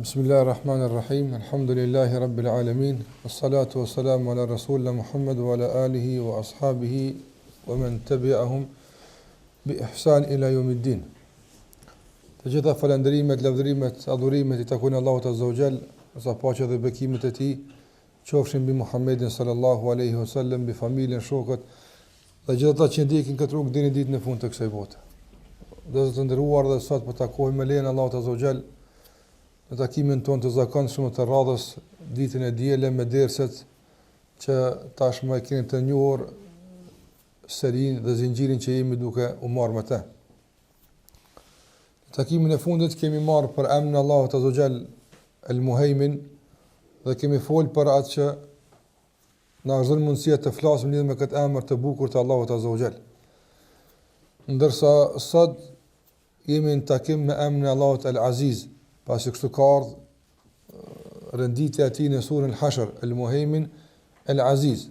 Bismillahirrahmanirrahim. Alhamdulillahi rabbil alamin. Wassalatu wassalamu ala rasulina Muhammad wa ala alihi wa ashabihi wa man tabi'ahum bi ihsan ila yawmiddin. Të gjitha falënderimet, lavdërimet, adhurimet i takojnë Allahut Azza wa Jall, sa paqja dhe bekimet e tij qofshin mbi Muhammedin sallallahu alaihi wasallam, mbi familjen, shokët dhe gjithë ata që ndjekin këtë rrugë deri në ditën e fundit të kësaj bote. Dhe të nderuar, dhe sot po takohemi me lejen e Allahut Azza wa Jall në takimin tonë të zakonshëm të radhës ditën e diele me derset që tashmë e keni të njohur serinë dhe zinxhirin që jemi duke u marrë me të. Në takimin e fundit kemi marrë për emrin e Allahut Azza wa Jall El-Muhaymin dhe kemi folë për atë që na është dhënë mundësia të flasim lidhur me këtë emër të bukur të Allahut Azza wa Jall. Ndërsa sot jemi në takim me emrin e Allahut El-Aziz, pasi kështu ka ardhur renditja e tij në surën Al-Hashr, El-Muhaymin El-Aziz.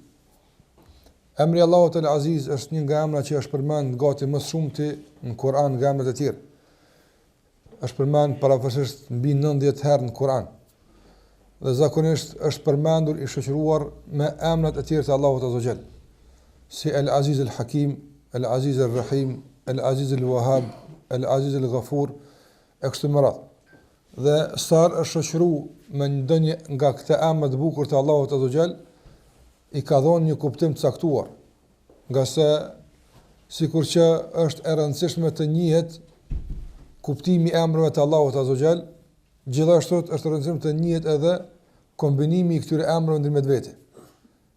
Emri Allahut El-Aziz është një nga emrat që është përmend gati më shumti në Kur'an nga emrat e tjerë. Është përmend parafasisht mbi 90 herë në Kur'an. Dhe zakonisht është përmendur i shoqëruar me emrat e tjerë të Allahut Azza wa Jall, si El-Aziz El-Hakim, El-Aziz El-Rahim, El-Aziz El-Wahhab, El-Aziz El-Ghafur, e kështu me radhë. Dhe sar është shoqëruar me ndonjë nga këto emra të bukur të Allahut Azza wa Jall, i ka dhënë një kuptim të caktuar, nga se sikur që është e rëndësishme të njihet kuptimi i emrave të Allahut Azza wa Jall, gjithashtu është e rëndësishme të njihet edhe kombinimi i këtyre emrave ndërmjet vete.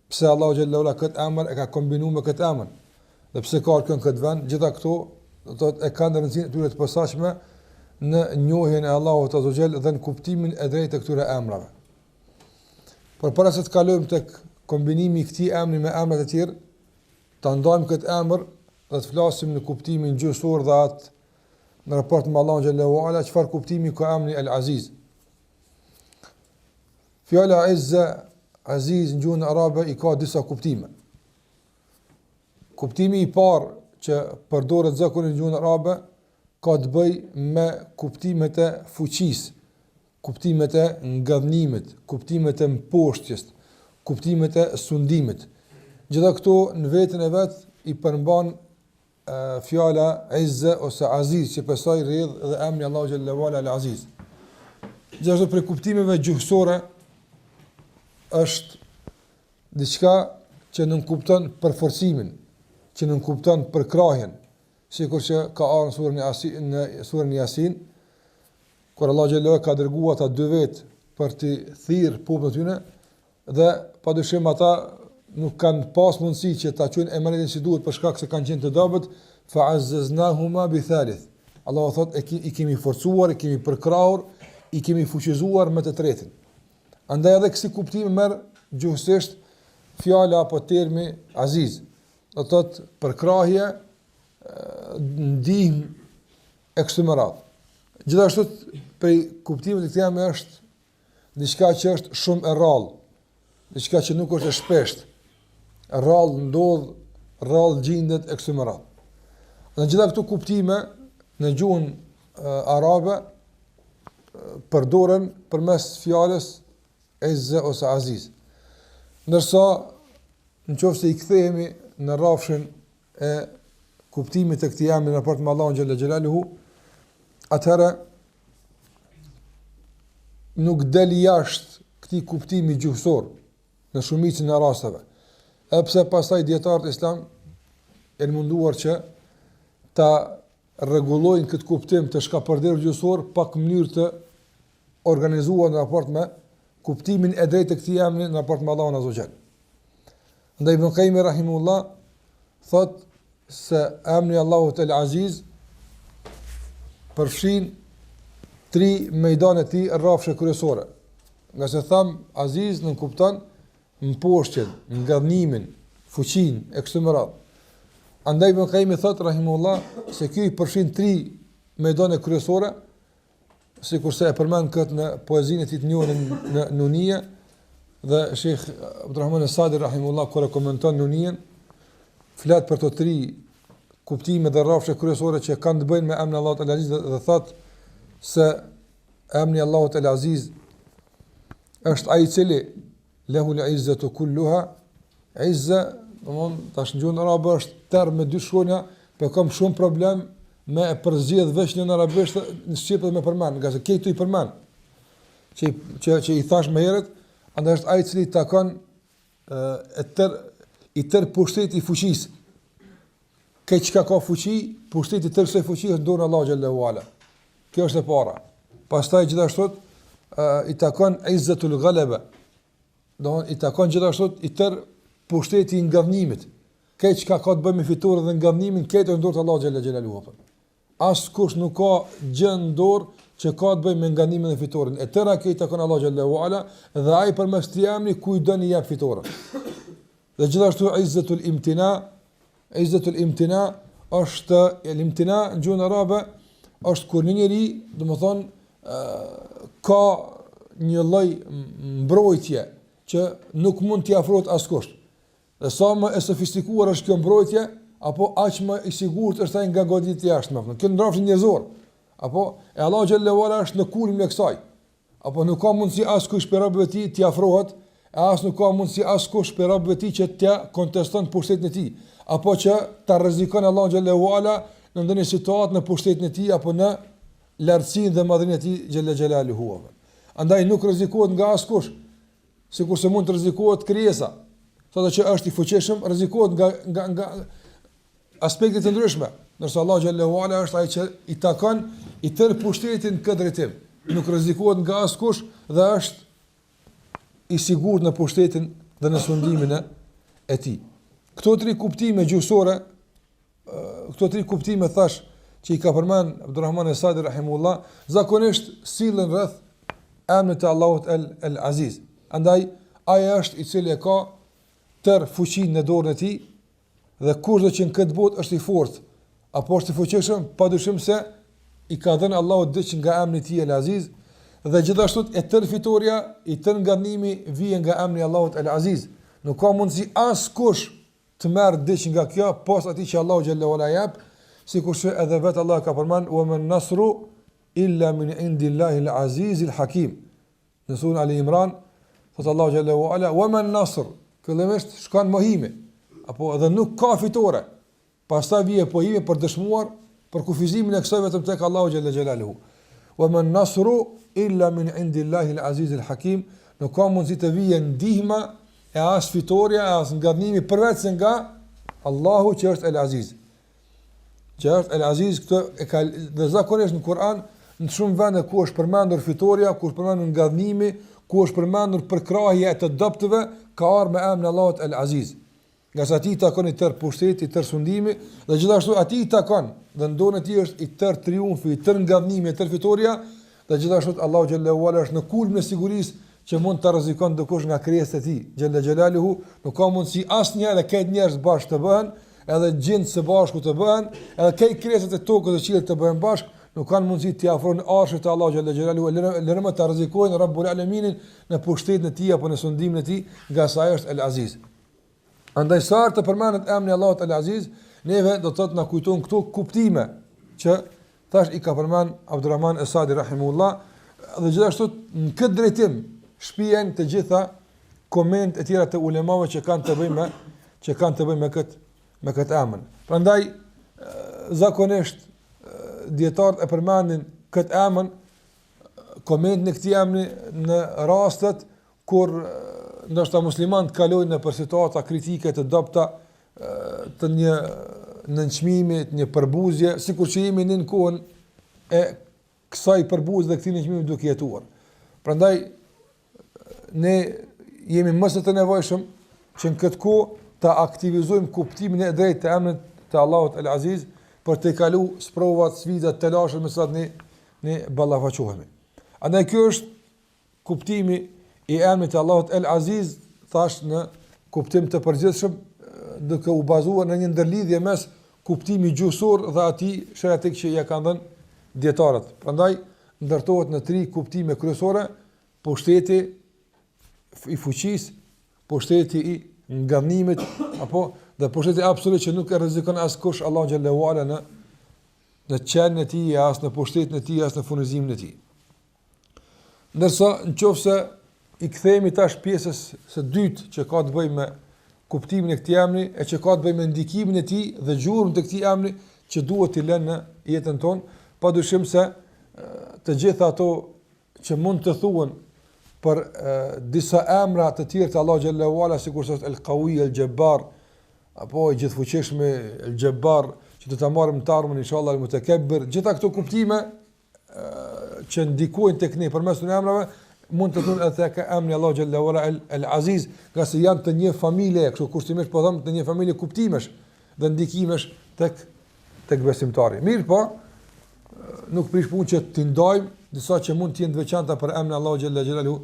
Pse Allahu xhallahu ala këtë emër e ka kombinuar me këtë emër, dhe pse ka kënë këtë vend, gjitha këto do të thotë e kanë rëndësinë e tyre të posaçme në njohjen e Allahut Azza wa Jall dhe në kuptimin e drejtë të këtyre emrave. Por para se të kalojmë tek kombinimi i këtij emri me emrat e tjerë, ta ndajmë këtë emër dhe të flasim në kuptimin gjuhësor dhe atë në raport me Allahun xhallahu ala, çfarë kuptimi ka emri El-Aziz. Fjala Izza, Aziz në gjuhën arabe i ka disa kuptime. Kuptimi i parë që përdoret zakonisht në gjuhën arabe ka të bëj me kuptimet e fuqisë, kuptimet e ngadhnimit, kuptimet e mposhtjes, kuptimet e sundimit. Gjitha këto në vetën e vet i përmban fjala Izza ose Aziz, që pastaj rrjedh dhe emri Allahu xhallahu ala Al-Aziz. Gjithashtu për kuptimeve gjuhësore është diçka që nënkupton përforcimin, që nënkupton përkrahjen, sikur që ka ardhur në surën Yasin, kur Allah xhallahu ka dërguar ata dy vet për të thirrë popullin e tyre, dhe padyshim ata nuk kanë pas mundësi që ta quajnë emrin si duhet për shkak se kanë qenë të dobët, fa'azzaznahuma bi thalith. Allahu thotë i kemi forcuar, i kemi përkrahur, i kemi fuqizuar me të tretin. Andaj edhe kësi kuptimi merr gjuhësisht fjala apo termi Aziz, do të thotë përkrahje, ndihmë e kështu me radhë. Gjithashtu për kuptimin e këtij emri është diçka që është shumë e rrallë, diçka që nuk është e shpeshtë. Rrallë ndodh, rrallë gjendet e kështu me radhë. Në gjitha këto kuptime në gjuhën arabe përdoren përmes fjalës Izza ose Aziz. Ndërsa nëse i kthehemi në rrafshin e kuptimit të këtij emri në raport me Allahun xhalla xhelaluhu, atëherë nuk del jashtë këtij kuptimi gjuhësor në shumicën e rasteve. Edhe pse pastaj dietarët islam janë munduar që ta rregullojnë këtë kuptim të shkapërderë gjuhësor pak në mënyrë të organizuar në raport me kuptimin e drejtë të këtij emri në raport me Allahun azza wa jall. Ndaj Ibn Qayyim rahimahullah thotë se emri Allahut El-Aziz përfshin 3 mejdane të tij rrafshe kryesore. Nga se tham Aziz nënkupton mposhtjen, ngadhnimin, fuqinë e kështu me radhë. Andaj Ibn Qayyim thotë rahimahullah se ky përfshin 3 mejdane kryesore, sikurse e përmend këtë në poezinë e tij të njohur në Nunia, dhe Sheikh Abdulrahman As-Sadi rahimahullah kur e komenton Nunien, flet për të 3 kuptime dhe rrafshe kryesore që kanë të bëjnë me emrin Allahut El-Aziz dhe thotë se emri Allahut El Aziz është ai i cili lehu l-izzatu kulluha, izza, domthon tash në gjuhën arabe është term me dy shkronja, por kam shumë problem me e përzgjedh veç në arabisht në shqip dhe me përmend, nga se këtu i përmend. Që i thash më herët, andaj është ai i cili takon i tër pushteti i fuqisë. Këtë çka ka fuqi, pushteti i tër së fuqisë është dorë Allahu xhallahu ala. Kjo është e para. Pastaj gjithashtu i takon izzatul ghalaba. Do i takon gjithashtu i tër pushteti i ngavnimit. Këtë çka ka të bëjë me fituar dhe ngavnimin, këtë është dorë Allahu xhallahu xhelaluhu. Askush nuk ka gjë në dorë që ka të bëjë me ngavnimin dhe fituarin. E tëra kjo i takon Allahu xhallahu ala dhe ai përmes tij emri ku i doni jap fituarin. Dhe gjithashtu izzatul imtina, izzatul imtina është el-imtina në gjuhën arabe është kur një njeri, domethënë ka një lloj mbrojtje që nuk mund t'i afrohet askush. Dhe sa më e sofistikuar është kjo mbrojtje, apo aq më i sigurt është ai nga goditja e jashtme. Kjo ndrofsh njerëzor. Apo e Allahu xhallahu ala është në kulmin e kësaj. Apo nuk ka mundësi askush për robët e tij t'i afrohet, as nuk ka mundësi askush për robët e tij që t'ia konteston pushtetin e tij, apo që ta rrezikon Allahu xhallahu ala në ndonjë situatë në pushtetin e tij apo në lartësinë dhe madhrinë e tij xhalla xhelaluhu. Andaj nuk rrezikohet nga askush, sikurse mund të rrezikohet krijesa. Sado që është i fuqishëm, rrezikohet nga aspekte të ndryshme. Ndërsa Allahu xhallahu ala është ai që i takon i tër pushtetin këtë drejtim. Nuk rrezikohet nga askush dhe është i sigurt në pushtetin dhe në sundimin e tij. Këto tri kuptime gjuhësore, këto tri kuptime thash që i ka përmend Abdulrahman Esadi rahimullah, zakonisht sillen rreth emrit të Allahut El Aziz. Andaj ai është i cili e ka tër fuqinë në dorën e tij dhe kurdo që në këtë botë është i fortë apo është i fuqishëm, padyshim se i ka dhënë Allahu diçka nga emri i tij El Aziz dhe gjithashtu e tër fitoria, i tër ngannimi vjen nga emri i Allahut El Aziz. Nuk ka mundësi askush të merr diçka nga kjo posa atij që Allahu xhallahu ala jap, sikurse edhe vetë Allah ka përmend wa man nasru illa min indillahi al-aziz al-hakim. Në surën Ali Imran, thot Allahu xhallahu ala wa man nasr, këllimisht shkon mohimi, apo edhe nuk ka fitore. Pastaj vije pohimi për dëshmuar për kufizimin e kësaj vetëm tek Allahu xhallahu xhelaluhu. Wa man nasru illa min indillahi al-aziz al-hakim. Nuk ka mundësi të vijë ndihma e as fitoria, e as ngannimi përveç se nga Allahu që është El-Aziz. Që është El-Aziz, këtë e ka dhe zakonisht në Kur'an, në shumë vende ku është përmendur fitoria, ku është përmendur ngannimi, ku është përmendur përkrahja e të dobtëve, ka ardhur me emrin Allahut El-Aziz. Nga sa atij takon i tër pushteti, i tër sundimi, dhe gjithashtu atij takon dhe në dorën e tij është i tër triumfi, i tër ngannimi, i tër fitoria, dhe gjithashtu Allahu xhallahu ala është në kulmin e sigurisë që mund të rrezikon dikush nga krijesat e tij, xhalla xhelaluhu, nuk ka mundësi asnjëherë këtë njerëz bashkë të bëhen, edhe gjinët së bashku të bëhen, edhe këtë krijesat e tokës dhe qiellit të bëhen bashkë, nuk kanë mundësi të afrojnë arshit të Allahu xhalla xhelaluhu, lërmë të rrezikojnë Rabbul Alaminin në pushtetin e tij apo në sundimin e tij, nga sa ai është El Aziz. Andaj sa të përmendet emri Allahut El Aziz, neve do të thotë na kujton këto kuptime që tash i ka përmend Abdulrahman Esadi rahimullah, dhe gjithashtu në këtë drejtim shpihen të gjitha koment e tjera të ulemave që kanë të bëjnë me këtë emër. Prandaj zakonisht dietarët e përmendin këtë emër, komentin e këtij emri në rastet kur ndoshta muslimanët kalojnë në situata kritike të dobta, të një nënçmimi, të një përbuzje, sikur që jemi në kohën e kësaj përbuzje dhe këtij nënçmimi duke jetuar. Prandaj ne jemi më së të nevojshëm që në këtë kohë të aktivizojmë kuptimin e drejtë të emrit të Allahut El Aziz për të kaluar sprovat, sfidat, telashet me sa ne ballafaqohemi. Andaj ky është kuptimi i emrit të Allahut El Aziz, thash në kuptim të përgjithshëm, duke u bazuar në një ndërlidhje mes kuptimit gjuhësor dhe atij shëratik që ja kanë dhënë dietarët. Prandaj ndërtohet në 3 kuptime kryesore: pushteti i fuqisë, pushteti i ngannimit, apo dhe pushteti absolut që nuk e rrezikon askush Allahu xhallahu ala në qenin e tij, as në pushtetin e tij, as në furnizimin e tij. Ndërsa nëse i kthehemi tash pjesës së dytë që ka të bëjë me kuptimin e këtij emri e që ka të bëjë me ndikimin e tij dhe gjurmën të këtij emri që duhet t'i lënë në jetën tonë, padyshim se të gjitha ato që mund të thuhen për disa emra të tjerë të Allahu xhallahu ala, sikur është El-Qawi, El-Jabbar, apo i gjithfuqishëm El-Jabbar, që do ta marrim të ardhmen inshallah El-Mutakabbir, gjitha këto kuptime që ndikojnë tek ne përmes të emrave mund të thuhen edhe tek emri Allahu xhallahu ala El-Aziz, nga se janë të një familje, kështu kushtimisht po them, të një familje kuptimesh dhe ndikimesh tek besimtari. Mirë po, nuk prish punë që t'i ndajmë disa që mund të jenë të veçanta për emrin Allahu xhallahu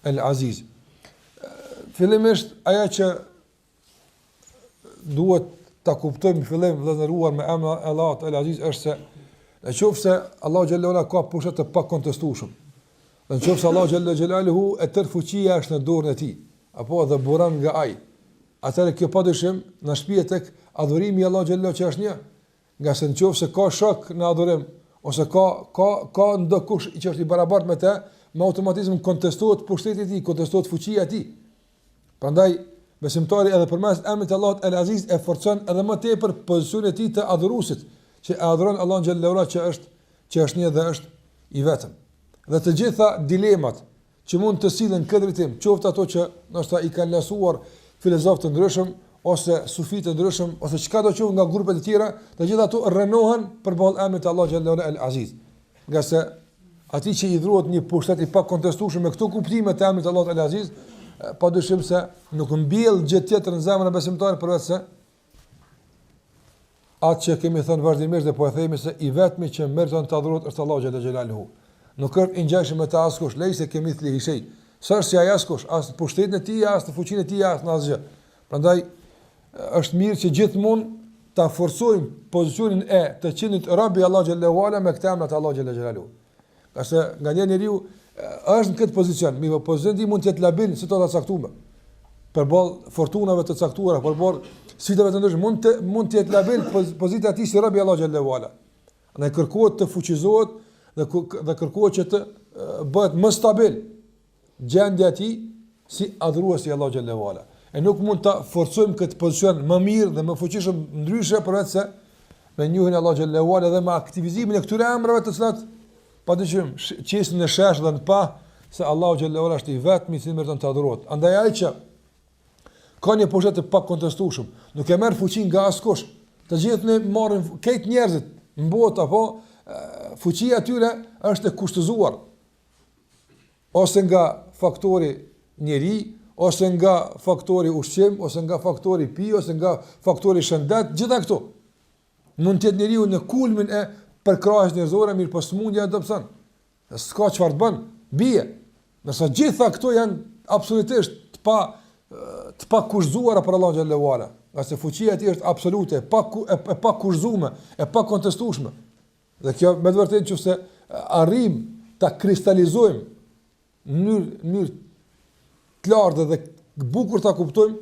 El-Aziz. Fillimisht ajo që duhet ta kuptojmë fillim vëllazëruar me emrin Allahu El-Aziz është se nëse Allahu xhallahu ala ka pushtet të pakontestueshëm. Dhe nëse Allahu xhallahu e tërë fuqia është në dorën e tij, apo dhe buron nga ai. Atëherë kjo padyshim na shpihet tek adhurimi i Allahu xhallahu që është një, nga se nëse ka shok në adhurim ose ka ndokush që është i barabartë me të, me automatizëm kontestohet pushteti i tij, kontestohet fuqia e tij. Prandaj besimtari edhe përmes emrit të Allahut El-Aziz e forcon edhe më tepër pozicionin e tij të adhuruesit, që e adhuron Allahun xhallahu ala që është një dhe është i vetëm. Dhe të gjitha dilemat që mund të sillen këtë drejtim, qoftë ato që ndoshta i kanë lasuar filozofë të ndryshëm ose sufi të ndryshëm ose çka do të qoftë nga grupe të tjera, të gjitha ato rrënohen përballë emrit të Allahut xhallahu ala El-Aziz. Nga se atij që i dhurohet një pushtet i pakontestueshëm me këto kuptime të emrit të Allahut El-Aziz, padyshim se nuk mbjell gjë tjetër në zemrën e besimtarit përveç se atë që kemi thënë vazhdimisht dhe po e themi se i vetmi që meriton të adhurohet është Allahu xhallahu xhelaluhu. Nuk është i ngjashëm me të askush, lejse kemi thli shay. S'është si ai askush, as në pushtetin e tij, as në fuqinë e tij, as në asgjë. Prandaj është mirë që gjithmonë ta forcojmë pozicionin e të qenit Rabbi Allahu xhallahu ala me këtë emër të Allahu xhallahu xhelaluhu. Qase nganjëherë njeriu është në këtë pozicion, mirë, pozicioni mund të jetë labil si të caktuar. Përballë fortunave të caktuara, përballë sfidave të ndryshme, mund të jetë labil pozita e tij si Rabbi Allahu xhallahu ala. Ne kërkohet të fuqizohet dhe kërkohet që të bëhet më stabil gjendja e tij si adhuruesi i Allahu xhallahu ala. E nuk mund ta forcojmë këtë pozicion më mirë dhe më fuqishëm ndryshe përveç se me njohjen e Allahu xhallahu ala dhe me aktivizimin e këtyre emrave të cilat padyshim qesin në shesh dhe në pa se Allahu xhallahu ala është i vetmi i meriton të adhurohet. Andaj ai që ka një pushtet të pakontestueshëm, nuk e merr fuqinë nga askush. Të gjithë ne marrin këtë njerëzit në botë apo fuqia e tyre është e kushtëzuar ose nga faktori njeri, ose nga faktori ushqim, ose nga faktori pi, ose nga faktori shëndet, gjitha këto. Mund të jetë njeriu në kulmin e përkrahjes njerëzore, mirë po smundja e dobëson. S'ka çfarë të bën, bie. Nëse gjitha këto janë absolutisht të pa kushzuara për Allahun xhallahu ala. Qase fuqia e tij është absolute, e pa kushzuar, e pa kontestueshme. Dhe kjo me të vërtetë nëse arrim ta kristalizojmë në mënyrë të lartë dhe bukur ta kuptojmë,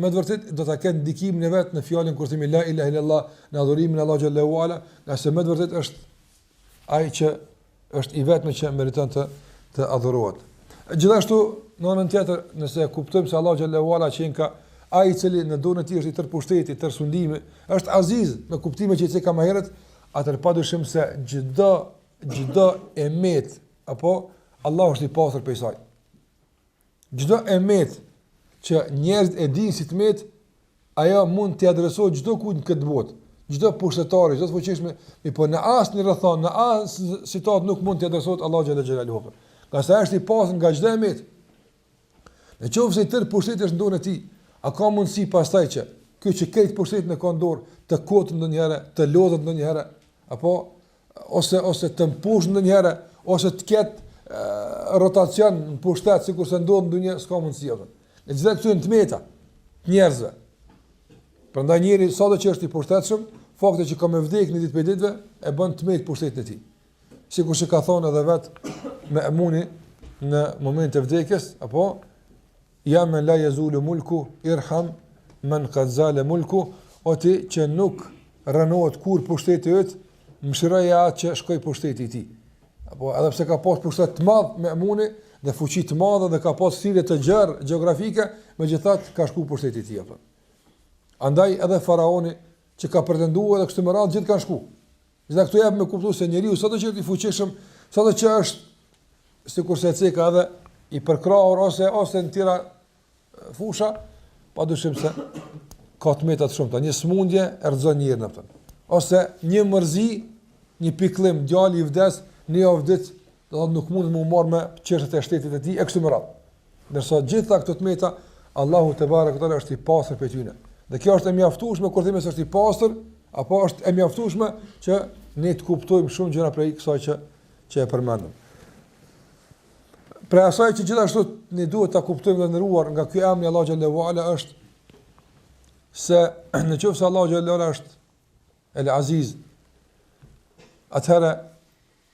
me të vërtetë do ta ketë ndikimin e vet në fjalën kur themi la ilaha illallah, në adhurimin e Allahut xhallahu ala, qase me të vërtetë është ai që është i vetmi që meriton të adhurohet. Gjithashtu, në anën tjetër, nëse kuptojmë se Allahu xhallahu ala që ka ai i cili në dorën e tij është i tërë pushteti, i tërë sundimi, është Aziz, me kuptimin që i ceka më herët, atëherë padyshim se çdo emet apo Allahu është i pastër prej saj. Çdo emet që njerëzit e dinë si të met, ajo mund të adresohet çdo kujt në këtë botë, çdo pushtetari, çdo fuqishëm, po në asnjë rrethon, në asnjë situatë nuk mund të adresohet Allahu xhallahu xhelaluhu. Ka sa është i pastër nga çdo emet. Në qoftë se tërë pushteti është në dorën e tij, a ka mundësi pastaj që ky që këtë pushtetin e ka në dorë të kotë ndonjëherë, të lodhet ndonjëherë, apo ose të mpush ndonjëherë, ose të ketë rotacion në pushtet sikur se ndodh ndonjë, s'ka mundësi atë. Në çdo këtu të meta njerëzve. Prandaj njeriu sado që është i pushtetshëm, fakti që ka më vdekë në ditë për ditëve e bën të metë pushtetin e tij. Sikur që ka thonë edhe vet me emuni në moment të vdekjes, apo ja men la yazulu mulku irham man qad zala mulku, o ti që nuk rënohet kur pushteti yt, mëshiroja atë që shkoi pushteti i tij. Apo edhe pse ka pas pushtet të madh me Emuni dhe fuqi të madhe dhe ka pas sile të gjerë gjeografike, megjithatë ka shku pushteti i tij apo. Andaj edhe faraoni që ka pretenduar edhe kështu me radhë gjithë kanë shku. Gjithë këto jap me kuptues se njeriu sado që është i fuqishëm, sado që është sikurse e ka edhe i përkrahur ose në tëra fusha, padyshim se ka të meta të shumta. Një smundje e rrezon njërin apo. Ose një mërzi, një pikëllim, djali i vdes, në javë vdes, do të thotë nuk mund të më marr me çështjet e shtetit të tij e kështu me radhë. Ndërsa gjitha këto të meta Allahu te barekuta është i pastër për tyne. Dhe kjo është e mjaftueshme kur themi se është i pastër, apo është e mjaftueshme që ne të kuptojmë shumë gjëra prej kësaj që e përmendëm. Pra asaj që gjithashtu ne duhet ta kuptojmë dhe ndëruar nga ky emri Allahu xhallahu ala është se nëse Allahu xhallahu ala është El Aziz, atëherë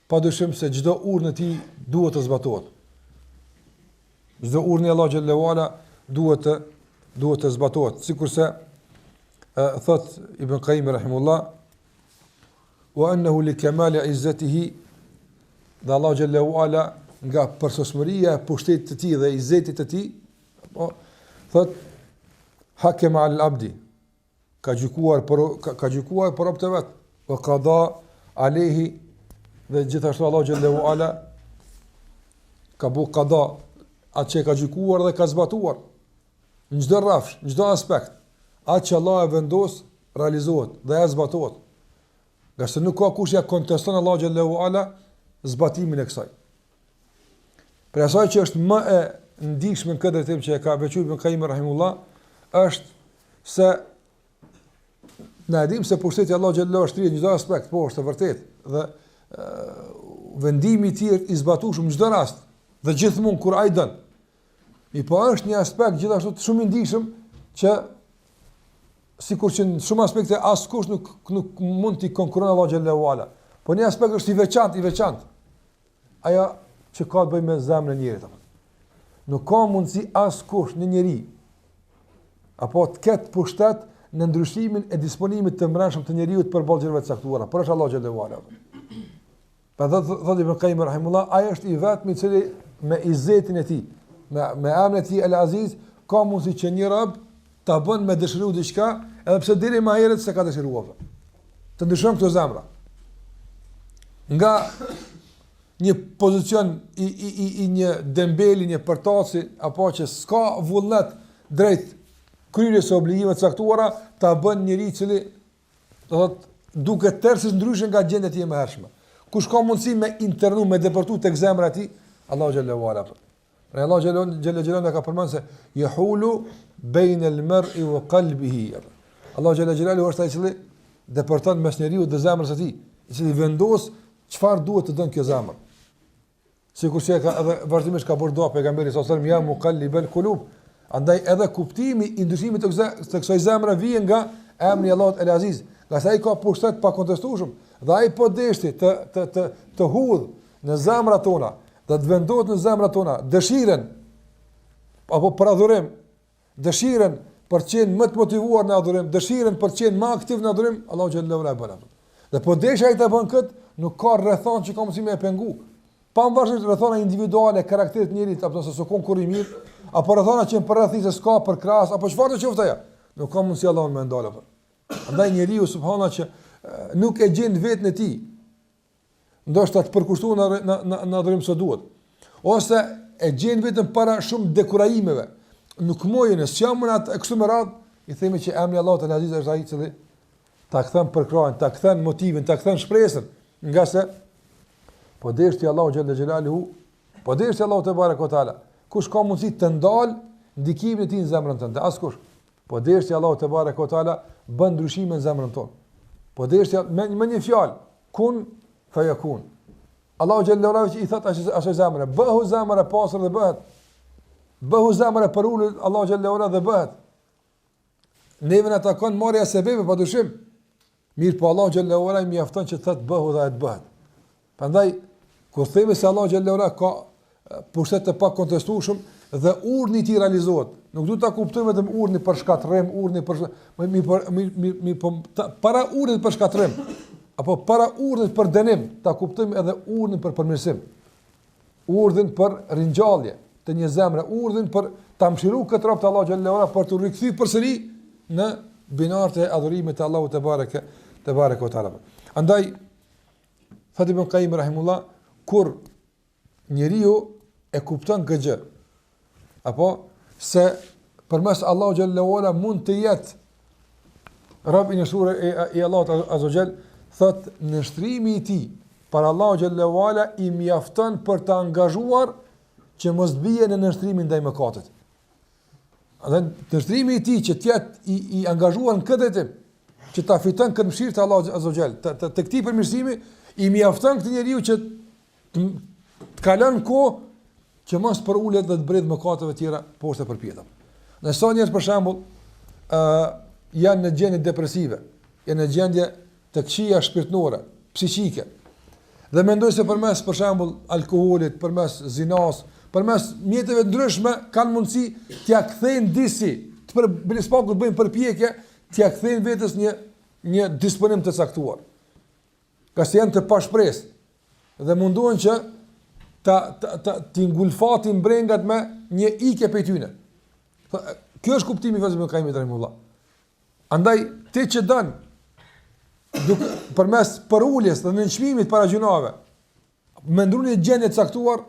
padyshim se çdo urdhë në tij duhet të zbatohet. Çdo urdhë i Allahu xhallahu ala duhet të zbatohet, sikurse thot Ibn Qayyim rahimullah wa annahu li kamali izzatihi, dhe Allahu xhallahu ala nga përsosmëria e pushtetit të tij dhe izzetit të tij, apo thot hakema al abdi, ka gjykuar për rob të vet, wa qada alayhi, dhe gjithashtu Allahu xhallahu ala ka bu qada, atë që ka gjykuar dhe ka zbatuar në çdo rrafsh, në çdo aspekt. Atë që Allah e vendos realizohet dhe e zbatohet. Nga se nuk ka kush ja konteston Allahu xhallahu ala zbatimin e kësaj. Për asaj që është më e ndihshme në këtë drejtim që e ka veçuar Ibn Qayyim rahimullah, është se na dim se pushteti i Allahu xhallahu është në çdo aspekt, po është e vërtetë, dhe vendimi i tij i zbatueshëm në çdo rast dhe gjithmonë kur ai don. Mi po është një aspekt gjithashtu shumë i ndihshëm që sikur që në shumë aspekte askush nuk mund t'i konkurron Allahu xhallahu ala. Po një aspekt është i veçantë. Ajo që ka të bëjë me zemrën e njerit. Nuk ka mundësi askush në njeri apo të ketë pushtet në ndryshimin e disponimit të mbrëmshëm të njeriu për gjërave të caktuara. Por është Allahu xhallahu ala. Pa thotë Ibn Qayyim rahimullah, ai është i vetmi i cili me izzetin e tij, me emrin e tij El Aziz, ka mundësi që një rob ta bën me dëshiru diçka, edhe pse deri më herët se ka dëshiruar. Të ndryshon këto zemra. Nga një pozicion i një dembeli, një përtaci, apo që s'ka vullnet drejt kryerjes së obligimeve të caktuara, ta bën njëri i cili do thotë duket tërësisht ndryshe nga gjendja e tij e mëhershme. Kush ka mundësi me internu, me deportu tek zemra e tij? Allahu xhallahu ala. Pra Allahu xhallahu ka përmendur se yahulu bayna al-mar'i wa qalbihi. Allahu xhallahu është ai i cili deporton mes njeriu dhe zemrës së tij, i cili vendos çfarë duhet të dënë kjo zemër. Sikur që edhe vazhdimisht ka bërë dua pejgamberi sallallahu alajhi wasallam, ya muqallibal qulub. Andaj edhe kuptimi i ndryshimit të kësaj zemre vjen nga emri i Allahut El Aziz. Nga sa ai ka pushtet pa kontestueshëm, dhe ai po deshti të hudh në zemrat tona, dhe të vendohet në zemrat tona dëshirën apo për adhurim, dëshirën për të qenë më të motivuar në adhurim, dëshirën për të qenë më aktiv në adhurim, Allahu xhallahu ala bala. Dhe po desha ai të bën kët, nuk ka rrethon që ka mundësi me e pengu. Pavarësisht rrethona individuale, karakterit njerit, apo se s'kon kur i mirë, apo rrethona që për rrethisë s'ka për krahas, apo çfarë të qoftë ajo. Nuk ka mundësi Allahu më ndalë apo. Andaj njeriu subhanallahu që nuk e gjen vetën e tij, ndoshta të përkushtuar në adhurim sa duhet, ose e gjen vetëm para shumë dekurajimeve, nuk mojën e sjamunat e kështu me radhë, i themi që emri Allahut El Aziz është ai i cili ta kthen përkrahjen, ta kthen motivin, ta kthen shpresën, nga se po deshti Allahu xhallahu xhelaluhu, po deshti Allahu te barekuhu teala, kush ka mundësi të ndal ndikimin e tij në zemrën tënde? Askush. Po deshti Allahu te barekuhu teala bën ndryshime në zemrën tonë. Po deshti me një fjalë, kun fayakun. Allahu xhallahu xhelaluhu i thot asaj zemre, bëhu zemra e pastër dhe bëhet. Bëhu zemra e përulur, Allahu xhallahu xhelaluhu dhe bëhet. Neve na takon marrja e sebeve padyshim. Mirë, po Allahu xhallahu xhelaluhu mjafton që të thotë bëhu dhe të bëhet. Prandaj kur themi se Allahu xhallahu xhelaluhu ka pushtet të pa kontestueshëm dhe urdhni i tij realizohet, nuk duhet ta kuptojmë vetëm urdhni për shkatërrim, urdhni për para urdhit për shkatërrim. apo para urdhit për dënim, ta kuptojmë edhe urdhin për përmirësim. Urdhin për ringjallje të një zemre, urdhin për ta mëshiruar këtë rob të Allahu xhallahu ala për të rikthyer përsëri në binart e adhurimit të Allahut te bareke o taala. Andaj Thot Ibn Qayyim rahimullah, kur njeriu e kupton këtë gjë, apo se përmes Allahu xhallahu ala mund të jetë rob i njohur i Allahut azza wa jall, thot nështrimi i tij për Allahu xhallahu ala i mjafton për të angazhuar që mos bie në nështrimin ndaj mëkatit. Dhe nështrimi i tij që të jetë i angazhuar në këtë tim, që ta fiton këtë mëshirë të Allahut azza wa jall, të këtij përmirësimi i mjafton këtë njeriu që të kalon kohë që mos për ulet dhe të bredh mëkateve tjera poshtë për pjetëm. Në sa njerëz për shembull janë në gjendje depresive, janë në gjendje të këqija shpirtërore, psiqike. Dhe mendojnë se përmes për shembull alkoolit, përmes zinas, përmes mjeteve ndryshme kanë mundësi t'ia kthejnë disi, të për bëjnë përpjekje, t'ia kthejnë vetes një disponim të caktuar. Ka se janë të pashpresë dhe munduan që t'i ngulfatin brengat me një ikje prej tyne. Kjo është kuptimi i Ibn Qayyim rahimahullah. Andaj ti që don përmes përuljes dhe nënçmimit para gjunave, me ndruni një gjendje të caktuar,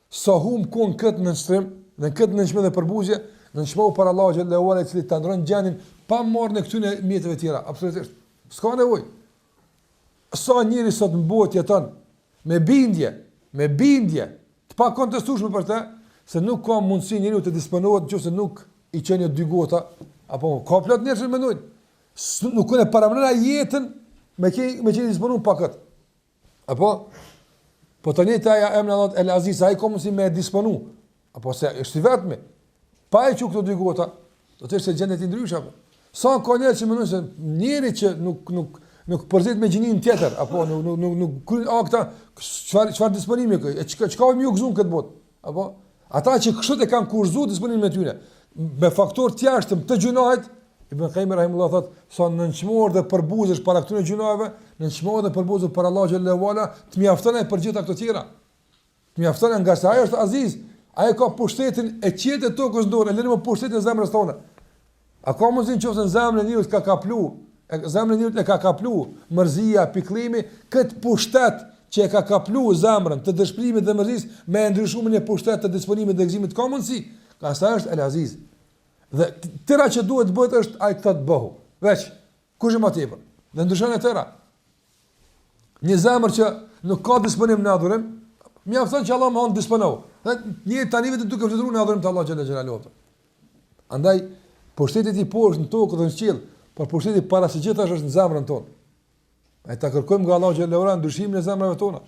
sa hum kon këtë nënçmim dhe këtë nënçmim dhe përbuzje, nënçmohu para Allahu xhallahu ala i cili ta ndron gjendin pa marrë në këtyne mjeteve tjera, absolutisht. S'ka nevojë. Sa njëri sot në botë jeton me bindje të pa kontestueshme për të, se nuk ka mundësi njeriu të disponohet nëse nuk i çon dy gota, apo ka plot njerëz që mendojnë. Nuk kanë paramendra jetën me që disponon pa këtë. Po tani ta emri Allahu El Aziz, ai ka mundësi me disponu. Apo se është i vetmi. Pa e çu këto dy gota, do të thotë se gjendet i ndryshme apo. Sa ka njerëz që mendojnë se njëri që nuk përzit me gjinin tjetër, apo nuk kryen akta, çfarë disponimi ka? Çka më u gëzuar këtë botë? Apo ata që kështu e kanë kurzuar disponimin me tyre, me faktor të jashtëm të gjunahit, Ibn Qayyim rahimullah thot, sa nënçmuar dhe përbuzesh para këtyre gjunave, nënçmuar dhe përbuzesh para Allahu xhallahu ala, të mjafton ai për gjitha këto tjera. Të mjafton nga sa ai është Aziz, ai ka pushtetin e qiellit të tokës në dorë, lënë më pushtetin e zemrës tonë. A ka mundësi nëse zemra e njeriu ka kaplu, zemra e njeriu e ka kaplu mërzia, pikëllimi, kët pushtet që e ka kaplu zemrën të dëshpërimit dhe mërzisë me ndryshimin e pushtetit të disponimit dhe gëzimit ka mundësi. Ka sa është El Aziz. Dhe tëra që duhet të bëhet është ai këtë të bëhu. Veç, kush e më tepër? Dhe ndryshon e tëra. Një zemër që nuk ka disponim në adhurim, mjafton që Allah më on disponou. Dhe një tani vetë duke vlerësuar në adhurim të Allah xhallahu xhelalu. Andaj pushteti i poshtë në tokë dhe në qiell, por pushteti para së gjithash është në zemrën tonë. Ai ta kërkojmë nga Allah xhallahu xhelalu ndryshimin e zemrave tona.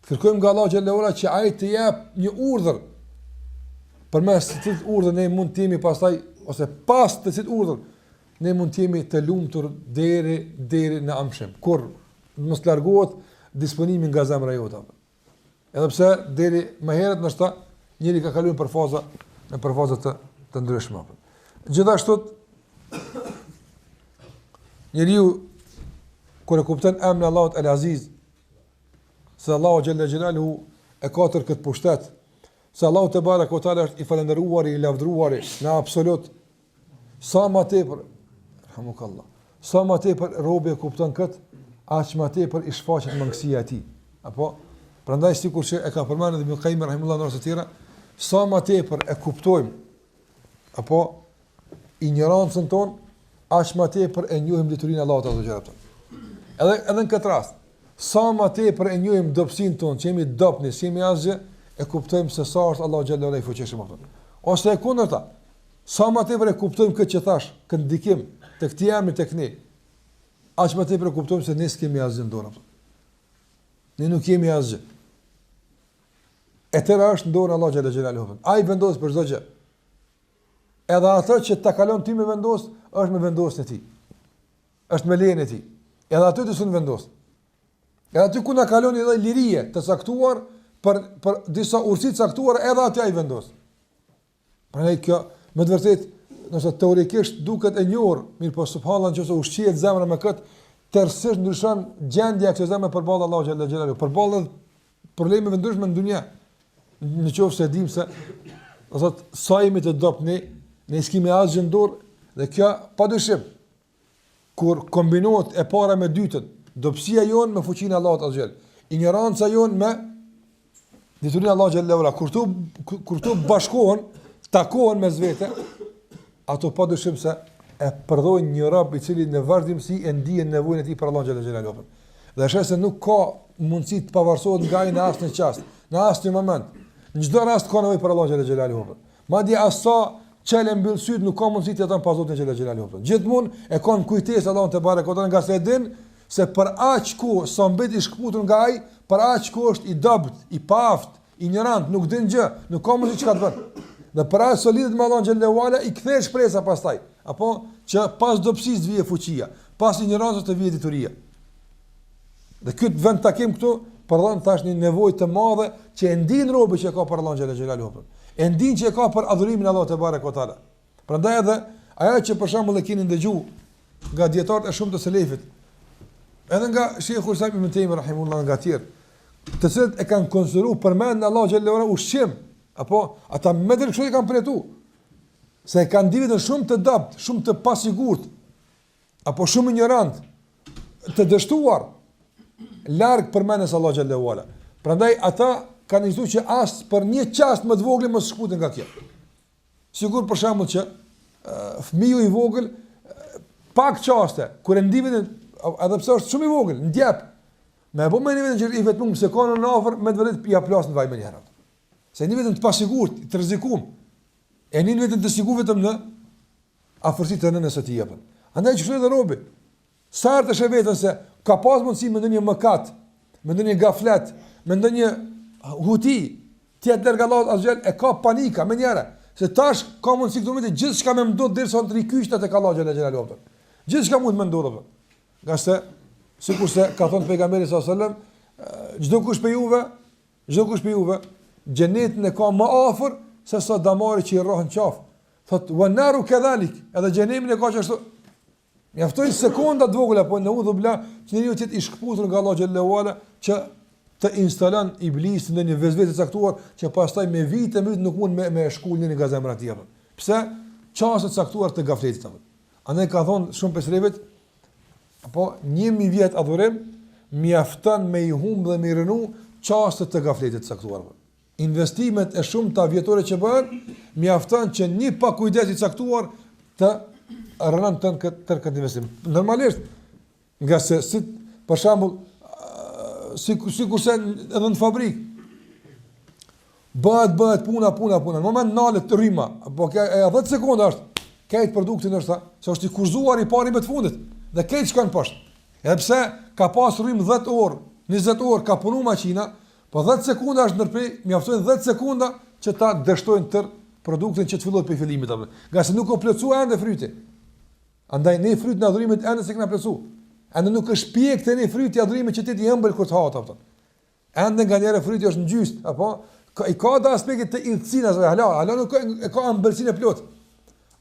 Kërkojmë nga Allah xhallahu xhelalu që ai të jap një urdhër përmes të cilit urdhër ne mund të jemi pastaj ose pas të cilit urdhër ne mund të jemi të lumtur deri në amshëm. Kur mos largohet disponimi nga zemra jote. Edhe pse deri më herët ndoshta njëri ka kaluar për faza të ndryshme. Gjithashtu njeriu kur e kupton emrin Allahut El Aziz, se Allahu xhalla xhelalu e ka këtë pushtet, se Allahu te baraka o taala është i falendëruar, i lavdëruar në absolut, sa më tepër, rahmukallah, sa më tepër robi e kupton kët, aq më tepër i shfaqet mangësia e tij. Apo prandaj sikur që e ka përmendur Ibn Qayyim rahimullahu në rreth të tjera, sa më tepër e kuptojmë apo ignorancën tonë, aq më tepër e njohim detyrinë e Allahut azza xhallahu. Edhe në këtë rast, sa më tepër e njohim dobësinë tonë, që jemi dobëni, që jemi asgjë, e kuptojmë se sa është Allahu xhallahu i fuqishëm atë. Ose e kundërta, sa më tepër e kuptojmë këtë që thash, këtë ndikim të këtij emri tek ne, aq më tepër e kuptojmë se ne s'kemi asgjë në dorë. Ne nuk kemi asgjë. E tëra është në dorën e Allahu xhallahu. Ai vendos për çdo gjë. Edhe ato që ta kalon ti me vendos, është me vendosjen e tij. Është me lejen e tij. Edhe ato që sun vendos. Edhe aty ku na kalon edhe lirie të caktuar për disa urtësi të caktuara, edhe aty ai vendos. Prandaj kjo me të vërtetë, nëse teorikisht duket e njohur, mirë po subhanallahu nëse ushqihet zemra me kët, tërësisht ndryshon gjendja e kësaj zemre përballë Allahu xhallahu xhelalu, përballë problemeve ndryshme në dunja. Në qoftë se dim se do thot sa jemi të dobët ne skemi asgjë në dorë dhe kjo padyshim kur kombinohet e para me dytën, dobësia jon me fuqinë e Allahut azhjel, ignoranca jon me diturinë e Allahut xhallahu ala, kur to bashkohen, takohen mes vete, ato padyshim se e përdojnë një rob i cili në vazhdimsi e ndihen nevojën e tij për Allahun xhallahu xhallahu. Dhe është se nuk ka mundësi të pavarësohet nga ai në asnjë çast, në asnjë moment. Në çdo rast ka nevojë për Allahun xhallahu xhallahu. Madje asa çelë mbyll syt nuk ka mundësi të jeton pa Zotin xhallahu xhallahu. Gjithmonë e kanë kujtesë Allahun te barekota nga se din se për aq ku sa mbet i shkputur nga ai, për aq ku është i dobët, i paaft, ignorant, nuk din gjë, nuk ka mundësi çka të bën. Dhe për aq solidet me Allahun xhallahu ala i kthej shpresa pastaj, apo që pas dobësisë vije fuqia, pas ignorancës të vije dituria. Dhe këtë vend takim këtu përdhan thash një nevojë të madhe që e ndin robi që ka për Allahun xhallahu xhelalu. E ndin që ka për adhurimin e Allahut te barekutaala. Prandaj edhe ajo që për shembull e keni dëgjuar nga dietarët e shumë të selefit, edhe nga Sheikhul Islam Ibn Taymiyyah rahimahullah nga tjerë, të cilët e kanë konsideruar përmendjen e Allahut xhallahu ala ushqim, apo ata më drejt kështu e kanë përjetu. Se e kanë ndivën shumë të dopt, shumë të pasigurt, apo shumë ignorant, të dështuar larg përmendjes së Allahut xhallahu ala. Prandaj ata kanë thënë që as për një çast më të vogël mos shkputen nga kjo. Sigur për shembull që fëmiu i vogël pak çaste kur e ndivën edhe pse është shumë i vogël, ndjep. Me apo më nivelin që i vetëm se kanë në afër me vërtet ja plas në vaj më njëherë. Se një vetëm të pasigurt, të rrezikum. E një vetëm të sigurt vetëm në afërsitë të nënës së tij apo. Andaj çfarë do robi? Sa të shë vetën se ka pas mundësi me ndonjë mëkat, me ndonjë gaflet, me ndonjë huti, tjetë dërga Allahut azhjel e ka panika me njëra, se tash ka mundësi këtu me të gjithë shka me mdot derisa në të rikyshtat e ka Allahu xhallahu xhelalu. Gjithë shka mund me ndodhë. Nga se, sikur se ka thonë pejgamberi s.a.s. Çdo kush për juve, xhenetin e ka më afër se sa damari që i rrohen qafë. Thot, wa naru kadhalik, edhe xhenemin e ka që ashtu. Mjaftojnë sekonda të vogla, po në udhë bla, që njeriu të jetë i shkputur nga Allahu xhallahu ala, që të instalon iblisin në një vezvetë caktuar, që pastaj me vite nuk mund me shkullin nga zemra e tij. Pse? Çastet caktuar të gafletit. Andaj ka thonë shumë pesrevit, apo 1000 vjet adhurim mjafton me i humb dhe me i rënu çastet të gafletit caktuar. Investimet e shumta vjetore që bëhen mjafton që një pakujdes i caktuar të rënon këtë investim. Normalisht, nga se si për shembull sikurse edhe në fabrikë bëhet puna. Në moment nalet rryma, apo ka 10 sekonda është këtë produktin është se është i kurzuar i pari me të fundit dhe këtë shkon poshtë. Edhe pse ka pas rrymë 10 orë, 20 orë ka punu makina, po 10 sekonda është ndërprej, mjaftojnë 10 sekonda që ta dështojnë tër produktin që të fillohet për fillimit apo. Nga se nuk o plotësua ende fryti. Andaj ne fryt në adhurimit ende se kena plotësu. Ende nuk është pjek të ne fryti adhurimit që ti i ëmbël kur të hahet apo. Ende nganjëherë fryti është në gjysmë, apo i ka da aspekte të iltësinës, hala nuk ka ëmbëlsinë e plot.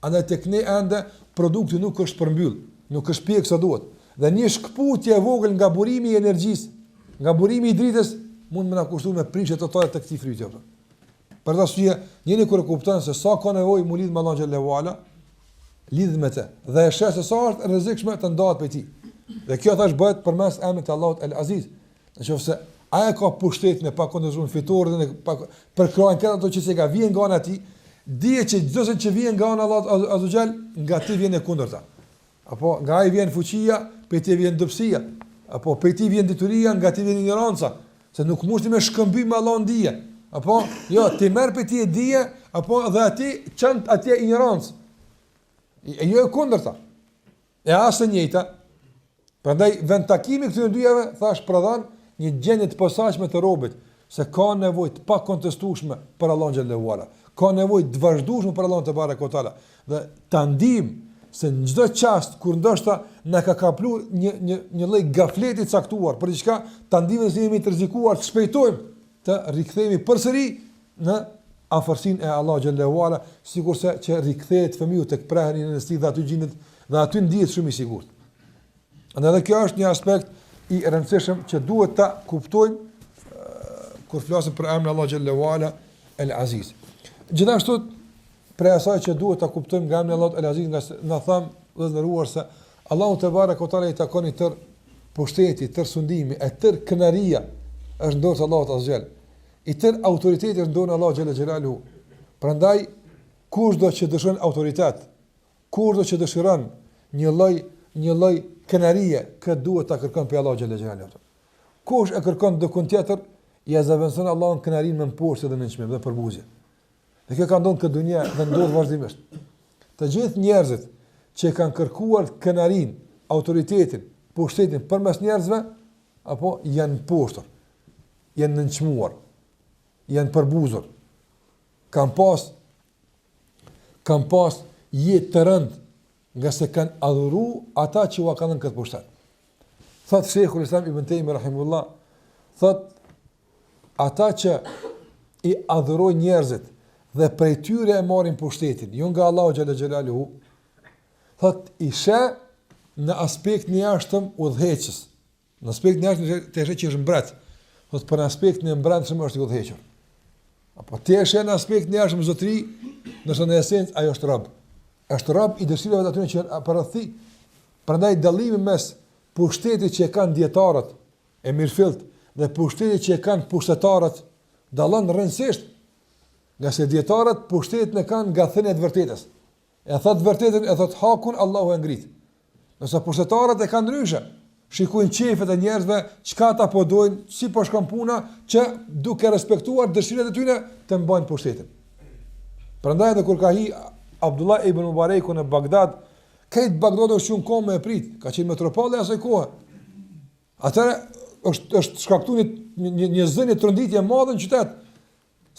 Andaj tek ne ende produkti nuk është përmbyll, nuk është pjek sa duhet. Dhe një shkputje e vogël nga burimi i energjisë, nga burimi i dritës mund më na kushtojë me prishje totale të këtij fryti apo. Për dashuria, njëri kur e kupton se sa ka nevojë mu lidh me Allahu xhallahu ala, lidh me të. Dhe e sheh se sa është rrezikshme të ndahet prej tij. Dhe kjo thash bëhet përmes emrit të Allahut El Aziz. Nëse ai ka pushtetin e pakondëzuar fitoren e për krojën këtë ato që se ka vjen nga ana e tij, dije që çdo se që vjen nga ana Allahut azhjal, nga ti vjen e kundërta. Apo nga ai vjen fuqia, prej ti vjen dobësia, apo prej ti vjen dituria, nga ti vjen ignoranca, se nuk mundi me shkëmbim me Allahun dije. Apo jo, ti merr prej ti e dije, apo dhe aty çan atje ignorancë. E jo e kundërta. E asë njëjta. Prandaj vend takimi këtyre dyjave thash prodhon një gjendje të posaçme të robit, se ka nevojë të pakontestueshme për Allahun xhallahu ala. Ka nevojë të vazhdueshme për Allahun te barekutaala. Dhe ta ndim se në çdo çast kur ndoshta na ka kapluar një lloj gafleti caktuar për diçka, ta ndihmë se jemi të rrezikuar të shpejtojmë të rikthehemi përsëri në afërsinë e Allahut xhallahu ala, sikurse që rikthehet fëmiu tek prehëri në stil dhe aty gjinet dhe aty ndihet shumë i sigurt. Andaj edhe kjo është një aspekt i rëndësishëm që duhet ta kuptojmë kur flasim për emrin Allah xhallahu ala el-Aziz. Gjithashtu për asaj që duhet ta kuptojmë nga emri Allah el-Aziz, nga na tham vëllëruar se Allahu te baraka taala i takon i tër pushteti, tër sundimi, e tër kënaria është ndosë Allahut azhjal. I tër autoriteti është ndonë Allahu xhallahu xhelalu. Prandaj kushdo që dëshiron autoritet, kushdo që dëshiron një lloj kënarie, kë duhet ta kërkon pe Allahu xhallahu xhelalu. Kush e kërkon dikun tjetër, ja zaventson Allahun kënarinë me poshtë dhe me çmim dhe përbuzje. Dhe kjo ka ndodhur këtë dunja dhe ndodh vazhdimisht. Të gjithë njerëzit që kanë kërkuar kënarinë, autoritetin, pushtetin përmes njerëzve, apo janë poshtur, janë nënçmuar, janë përbuzur, kanë pas jetë të rëndë nga se kanë adhuru ata që ua kanë në këtë pushtet. Thot Sheikhul Islam Ibn Taymi rahimullah, thot ata që i adhurojnë njerëzit dhe prej tyre e marrin pushtetin, jo nga Allahu xhalla xhelaluhu, thot isha në aspekt një jashtëm udhëheqës. Në aspekt një jashtëm të eshe që është mbret, thot për në aspekt një mbretëshëm është i udhëheqër. Apo të eshe në aspekt një jashtëm zotri, nështë në esencë ajo është rab. Është rab i dëshirave të atyre që janë përrëthi. Prandaj dallimi mes pushtetit që e kanë dietarët e mirëfillt dhe pushtetit që e kanë pushtetarët dallon rëndësisht, nga se dietarët pushtetin e kanë nga thënia e vërtetës. E thot vërtetën, e thot hakun, Allahu e ngrit. Nëse pushtetarët e kanë ndryshe, shikojnë qefet e njerëzve, çka ata po dojnë, si po shkon puna, që duke respektuar dëshirat e tyre të mbajnë pushtetin. Prandaj edhe kur ka hi Abdullah ibn Mubareku në Bagdad, këtë Bagdad është qenë kohë me e prit, ka qenë metropola e asaj kohe. Atëherë është shkaktuar një zënje tronditje e madhe në qytet,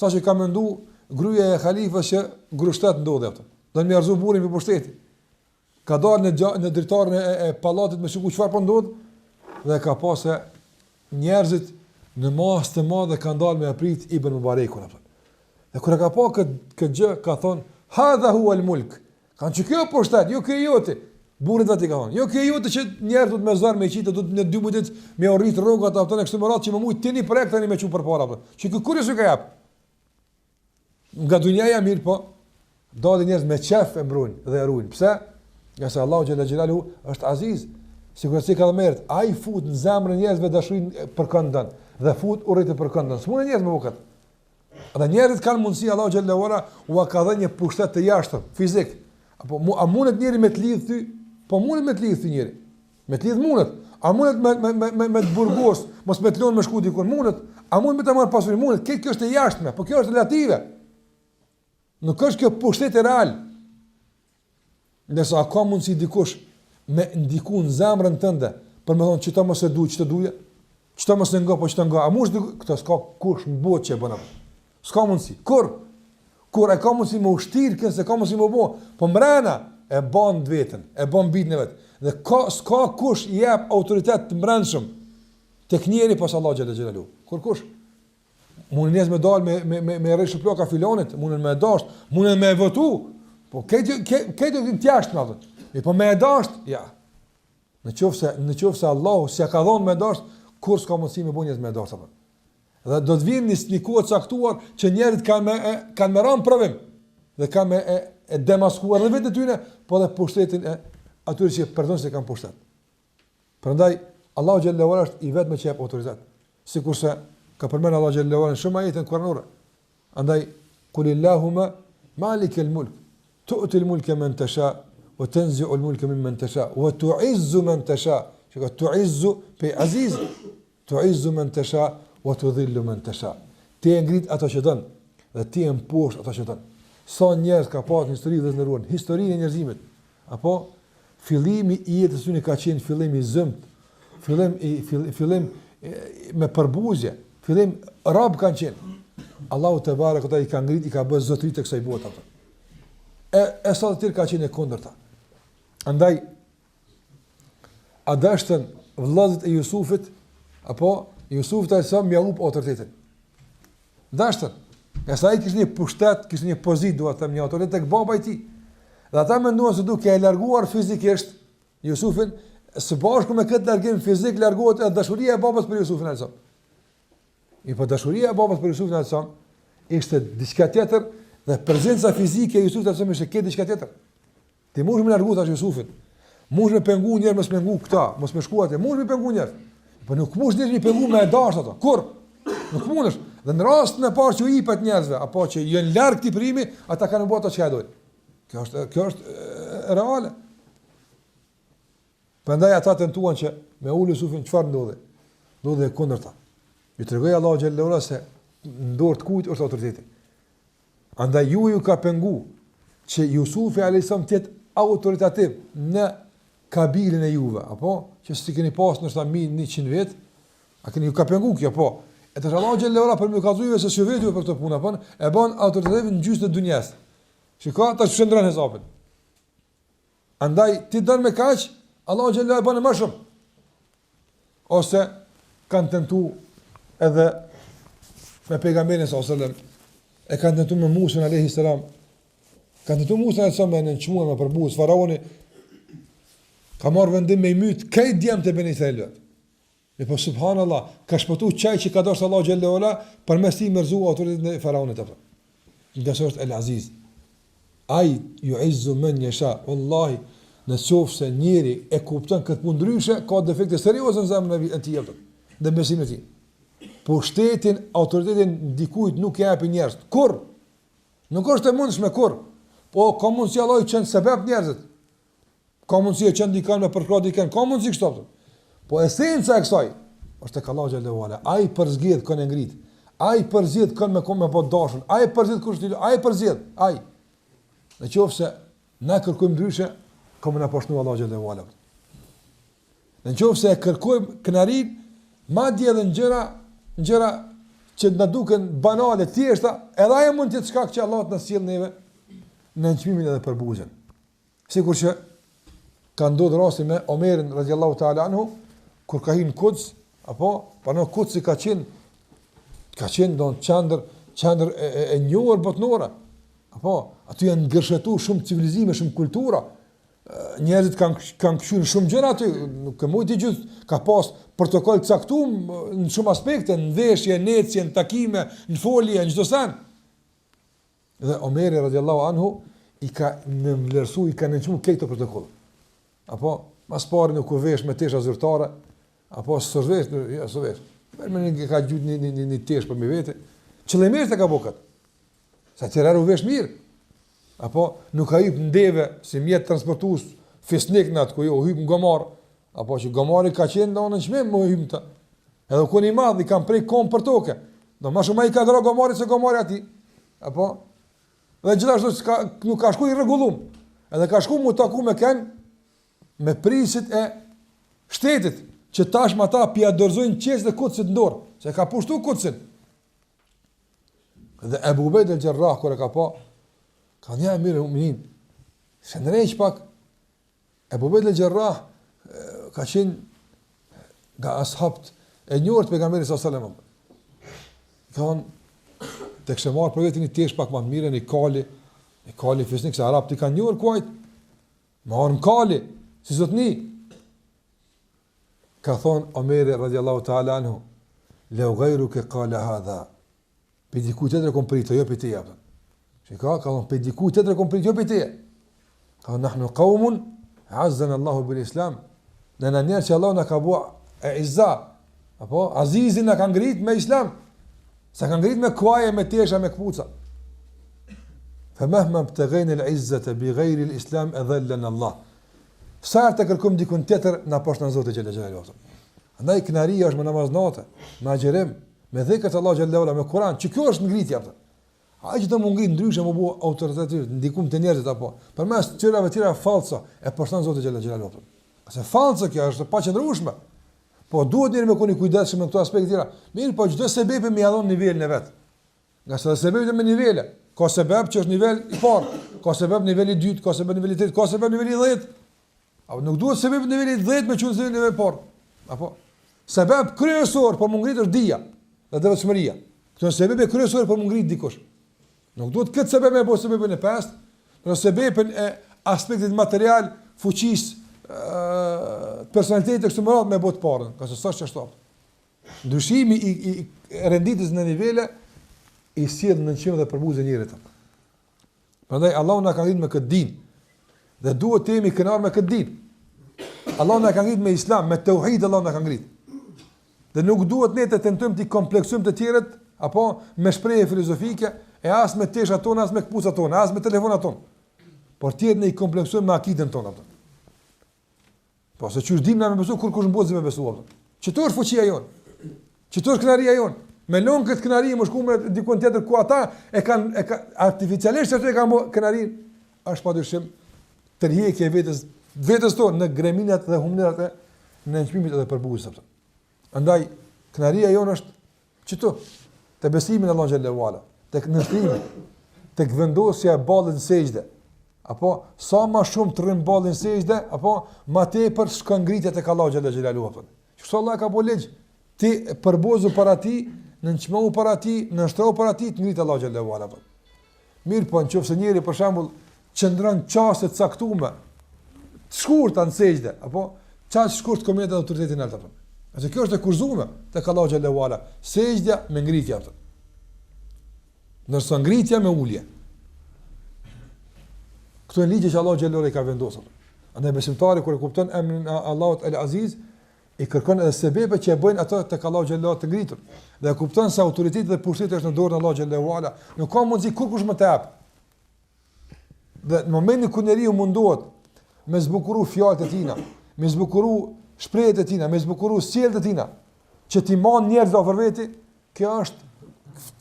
saqë ka menduar gruaja e halifës që grushtet ndodhi atë. Do të më arzu burrin për pushtetin. Ka dalë në dritarin e pallatit me shikuar çfarë po ndodh dhe ka pasë njerëzit në masë të madhe kanë dalë me aprit Ibn Mubarekun atë. Dhe kur e ka pa këtë gjë, ka thonë hadha huwa al-mulk. Kanë që kjo pushtet, jo kjo jote. Burrit vetë ka thonë, jo kjo jote që njerëzit me zar me qitë, do të në 2 muaj me orrit rrogat ato në këtë merat që më mujt tani projekt tani me çu përpara atë. Që ky kur është ka jap. Nga dunjaja mirë po, dalin njerëz me qef e mbrojnë dhe e ruajnë. Pse? Nga se Allahu xhalla xhelalu është aziz. Sigurisht ka dhënë, ai fut në zemrën e njerëzve dashurinë për këndën dhe fut urrëti për këndën. S'mund njerëz me vokat. Ata njerëzit kanë mundësi Allahu xhalla wala u ka dhënë një pushtet të jashtëm fizik. Apo a mundet njëri me të lidh ty? Po mundet me të lidh ty njëri. Me të lidh mundet. A mundet me të burgos, mos me të lënë me shku diku mundet. A mund me të marr pasurinë mundet. Kjo është e jashtme, po kjo është relative. Nuk është kjo pushtet e real. Nëse a ka mundësi dikush me ndiku në zemrën tënde për me thonë që ta mos e du, që të duje, që ta mos e nga, po që të nga, a mu është diku, këta s'ka kush në botë që e bëna. S'ka mundësi. Kur e ka mundësi me ushtirë kënë, se ka mundësi me bo, po mrena e ban të vetën, e ban bitën e vetë. Dhe s'ka kush i jep autoritet të mrenëshëm të kënjeri pas Allah xhalla xhelalu. Kur kush? Mundën njerëz me dalë me rreshë ploka filonit, mundën me dasht, mundën me votu. Po këtë do të jashtë me atë. Po me dasht, ja. Në qoftë se Allahu s'ia ka dhënë me dasht, kur s'ka mundësi me bënjes me dasht apo. Dhe do të vinë një kohë caktuar që njerëzit kanë me ran provim dhe kanë me e demaskuar edhe vetë tyre, po edhe pushtetin e atyre që përdon se kanë pushtet. Prandaj Allahu xhallahu ala është i vetmi që jep autoritet. Sikurse ka përmend Allahu xhallahu ala shumë ajete kuranore. Andaj kulillahumma malikal mulk tu'ti al-mulka man tasha wa tanzi'u al-mulka mimman tasha wa tu'izzu man tasha. Që tu'izzu pe aziz, tu'izzu man tasha wa tudhillu man tasha. Ti e ngrit ato që don dhe ti e mposh ato që don. Sa njerëz ka pasur në histori dhe ndëruan historinë e njerëzimit. Apo fillimi i jetës së ka qenë fillim i zymt, fillim me përbuzje, fillim rab kanë qenë. Allahu te barekuta i ka ngrit, i ka bërë zotëri të kësaj bote ato. E sa të tjerë ka qenë e kundërta. Andaj a dashtën vëllezërit e Jusufit, apo Jusufit ai sa më up autoritetin. Dashtën, nga sa ai kishte një pushtet, kishte një pozitë, dua të them, një autoritet tek baba i tij. Dhe ata menduan se duke e larguar fizikisht Jusufin, së bashku me këtë largim fizik largohet edhe dashuria e babës për Jusufin alayhis salam. Po dashuria e babës për Jusufin alayhis salam ishte diçka tjetër dhe prezenca fizike e Jusufit alayhis salam ishte këtë diçka tjetër. Ti mund të largosh tash Jusufin. Mund të pengu njerëz mos pengu këta, mos më shkuat, mund të pengu njerëz. Po nuk mund të pengu me dash ato. Kur? Nuk mundesh. Dhe në rastin e parë që u jepet njerëzve apo që janë larg këtij primi, ata kanë bërë ato çka dojnë. Kjo është reale. Prandaj ata tentuan që me ul Jusufin çfarë ndodhi? Ndodhi e kundërta. Ju tregoj Allahu xhallahu ala se në dorë të kujt është autoriteti. Andaj ju ka pengu që Jusufi alayhis salam të jetë autoritativ në kabilin e juve, apo që si keni pas nështë 100 vjet, a keni ju ka pengu kjo, po. E të Allahu xhallahu ala për më kallëzuar se si vetë për këtë punë, apo e bën autoritativ në gjysmë të dunjas. Shikoj ta shndron hesapin. Andaj ti don me kaq, Allahu xhallahu ala bën më shumë. Ose kanë tentu edhe me pejgamberin sallallahu alajhi wasallam, e kanë tentu me Musa alayhi salam. Kanë tentu Musa alayhi salam në çmuar me përbuz faraoni ka marrë vendim me i myt këtë djemë të Ben Israilit. E po subhanallah, ka shpëtu çaj që ka dorë Allahu xhallahu ala përmes tij mërzu autoritetin e faraonit apo. Nga është El Aziz. Ai yu'izzu man yasha. Wallahi, në qoftë se njëri e kupton këtë punë ndryshe, ka defekte serioze në zemrën e tij apo. Dhe besimin e tij. Po shtetin, autoritetin dikujt nuk e japin njerëz. Kur? Nuk është e mundshme kur. Po ka mundsi Allahu që në sebeb njerëzit. Ka mundsi që ndikan me përkrah dikën, ka mundsi kështu. Po esenca e kësaj është tek Allahu xhallahu ala. Ai përzgjedh kon e ngrit. Ai përzgjedh kon me kom me bot dashur. Ai përzgjedh kush ai përzgjedh. Ai. Në qoftë se na kërkojmë ndryshe, komo na poshtnu Allahu xhallahu ala. Në qoftë se kërkojmë kënaqëri, madje edhe gjëra që na duken banale, thjeshta, edhe ajo mund të jetë shkak që Allahu të na sjell neve në çmimin edhe për buzën. Sikur që ka ndodhur rasti me Omerin radhiyallahu ta'ala anhu kur ka hyrë në Kuds, apo pano Kudsi ka qenë don çandër e njohur botnore. Apo aty janë ngërshetuar shumë civilizime, shumë kultura. Njerëzit kanë kthyer shumë gjëra aty, nuk e mund të gjithë, ka pas protokoll të caktuar në shumë aspekte, në veshje, në ecje, në takime, në folje, në çdo sen. Dhe Omeri radhiyallahu anhu i ka vlerësuar, i ka nënçmuar këto protokoll. Apo mas parë nuk u vesh me tesha zyrtare, apo s'vesh, ja s'vesh. Me ka gjut një tesh për me vete. Qëllimisht e ka bëu kët. Sa tërë u vesh mirë. Apo nuk ka hyp ndeve si mjet transportues fisnik nat ku jo hyp në gomar, apo që gomari ka qenë ndonë çmim më hyp ta. Edhe ku i madh i kanë prej kom për tokë. Do më shumë ai ka dhënë gomari se gomari aty. Apo dhe gjithashtu nuk ka shkuar i rregullum. Edhe ka shkuar mu taku me kën me prisit e shtetit, që tashmë ata pia dorëzojnë qesë dhe Kudsit në dorë, se ka pushtu Kudsin. Dhe Ebu Ubejd el-Jarrah, kër e ka pa, ka një mirë e uminin, se në rejq pak, Ebu Ubejd el-Jarrah ka qenë nga ashabt e njërë të pejgamberit s.a.s. Ka thonë, të kështë marë për vetin i tesh pak ma të mire, një kali fisnik, se Arab të ka njërë kuajt, marë në kali, si zotni, ka thonë Omeri radiallahu ta'ala anhu, leu gajru ke kale hadha, pe diku të të rekom përito, jo për teja. Ka thonë, pe diku të të rekom përito, jo për teja. Ka thonë, nahnu qaumun, azzan Allahu bil Islam, në njerë që Allah në ka bua e izza, apo, azizin në ka ngrit me Islam, sa ka ngrit me kuaje, me tesha, me këpuca. Fa mahma bëtëgajnë l'izzete bi gajri l'Islam e dhellen Allah. Sarë të kërkum dikun tjetër, na poshtë në Zotë Gjellë Gjellë. Andaj kënaria është me namaznate, me agjerim, me dhekët Allah Gjellë, me Kur'an, që kjo është ngritja. A që të më ngritë ndryshë, më bu autoritativit, ndikum të njerëzit, apo, për mes qërave tjera falsa, e poshtë në Zotë Gjellë Gjellë. Se falsa kjo është pa qëndrushme, po duhet njëri me kuni kujdesshëm në këto aspekte tjera. Mirë, po çdo sebepi më jadon nivelin e vet. Nga se sebepi me nivele, ka sebeb që është nivel i parë, ka sebeb niveli i dytë, ka sebeb niveli i tretë, ka sebeb niveli i 10. Apo nuk duhet sebeb niveli i 10 me qenë niveli i parë. Apo sebeb kryesor për më ngritur dia dhe devotshmëria. Këto sebepe kryesor për më ngrit dikush. Nuk duhet këtë sebeb me bëu sebebin e pestë, por sebebin e aspektit material, fuqisë, personalitetit kështu më radh me bot parën, ka se s'është çështop. Ndryshimi i renditës në nivele i sjell në qendër dhe përbuzë njerëzit. Prandaj Allahu na ka ngritur me këtë dinë dhe duhet të jemi kënaqur me këtë dinë. Allahu na ka ngritur me Islam, me tauhid Allahu na ka ngritur. Dhe nuk duhet ne të tentojmë të kompleksojmë të tjerët apo me shprehje filozofike e as me teshat tona, as me kputucat tona, as me telefonat tona. Por tjerë ne i kompleksojmë me akiden tonë atë. Po se çu dim na me besu kur kush mbozi me besu atë. Çto është fuqia jon? Çto është kënaria jon? Me lon këtë kënari më shku me dikon tjetër ku ata e kanë artificialisht ato e kanë kënarin, është padyshim tërheqje vetes tonë në greminat dhe humnerat e nënçmimit edhe përbuzës. Andaj kënaria jon është çto? Te besimi në Allah xhallahu ala, tek ndërtimi, tek vendosja e ballës në sejdë. Apo sa më shumë të rrim ballin në sejdë, apo më tepër shkon ngritja tek Allah xhallahu ala. Kështu Allah ka bëu ligj, ti përbozu para ti, nënçmohu para ti, nënshtrohu para ti, të ngrit Allah xhallahu ala. Mirë, po nëse njëri për shembull qëndron çaste të caktuara, të shkurta në sejdë, apo çast shkurt komentet autoritetin alta. Ase kjo është e kurzuar tek Allah xhallahu ala. Sejdja me ngritje atë. Ndërsa ngritja me ulje. Këto janë ligje që Allah xhallahu ala ka vendosur. Andaj besimtari kur e kupton emrin e Allahut El Aziz, i kërkon edhe sebepet që e bëjnë ato tek Allahu xhallahu të ngritur. Dhe e kupton se autoriteti dhe pushteti është në dorën e Allahu xhallahu ala. Nuk ka mundësi kurkush më të jap. Dhe në momentin kur njeriu mundohet me zbukuru fjalët e tina, me zbukuru shprehjet e tina, me zbukuru sjelljet e tina, që ti marr njerëz afër veti, kjo është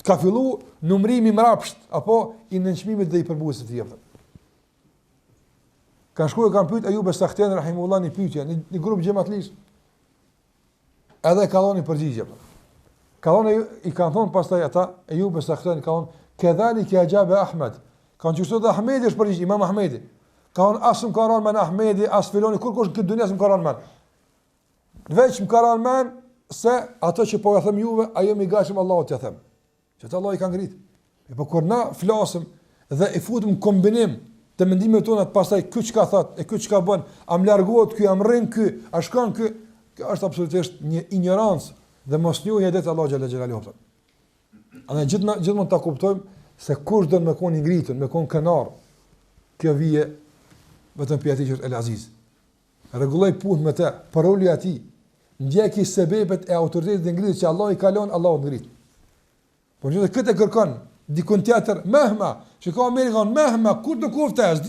ka fillu numrimi mrapsht apo i nënçmimit dhe i përbuzës të tij. Ka shkuar kanë pyet Ayub as-Sakhtiyani rahimullah një pyetje, një grup xhamatlish. Edhe ka dhënë përgjigje. Ka dhënë i kanë thonë pastaj ata Ayub as-Sakhtiyani ka thonë kedhalika ajaba Ahmed. Kanë thënë se Ahmedi është përgjigje, Imam Ahmedi. Ka thonë as më ka rënë men Ahmedi, as filoni kurkush në këtë dunjë më ka rënë men. Veç më ka rënë men se ato që po ja them juve, ajo më gatshëm Allahut t'ia them. Që të Allah i ka ngrit. E po kur na flasim dhe i futim kombinim të mendimeve tona, pastaj ky çka thot, e ky çka bën, am largohet ky, am rrin ky, a shkon ky, kjo është absolutisht një ignorancë dhe mosnjohje det Allah xhala xhelalu. Ana gjithmonë ta kuptojmë se kush do të më koni ngritur, më kon kënar. Kjo vije vetëm pi atij që është El Aziz. Rregulloj punë me të, paroli atij, ndjeki sebepet e autoritetit të ngritur që Allah i ka lënë, Allahu ngrit. Por nëse këtë kërkon dikun tjetër, mehma, që ka Amerikan, mehma, kur do koftas,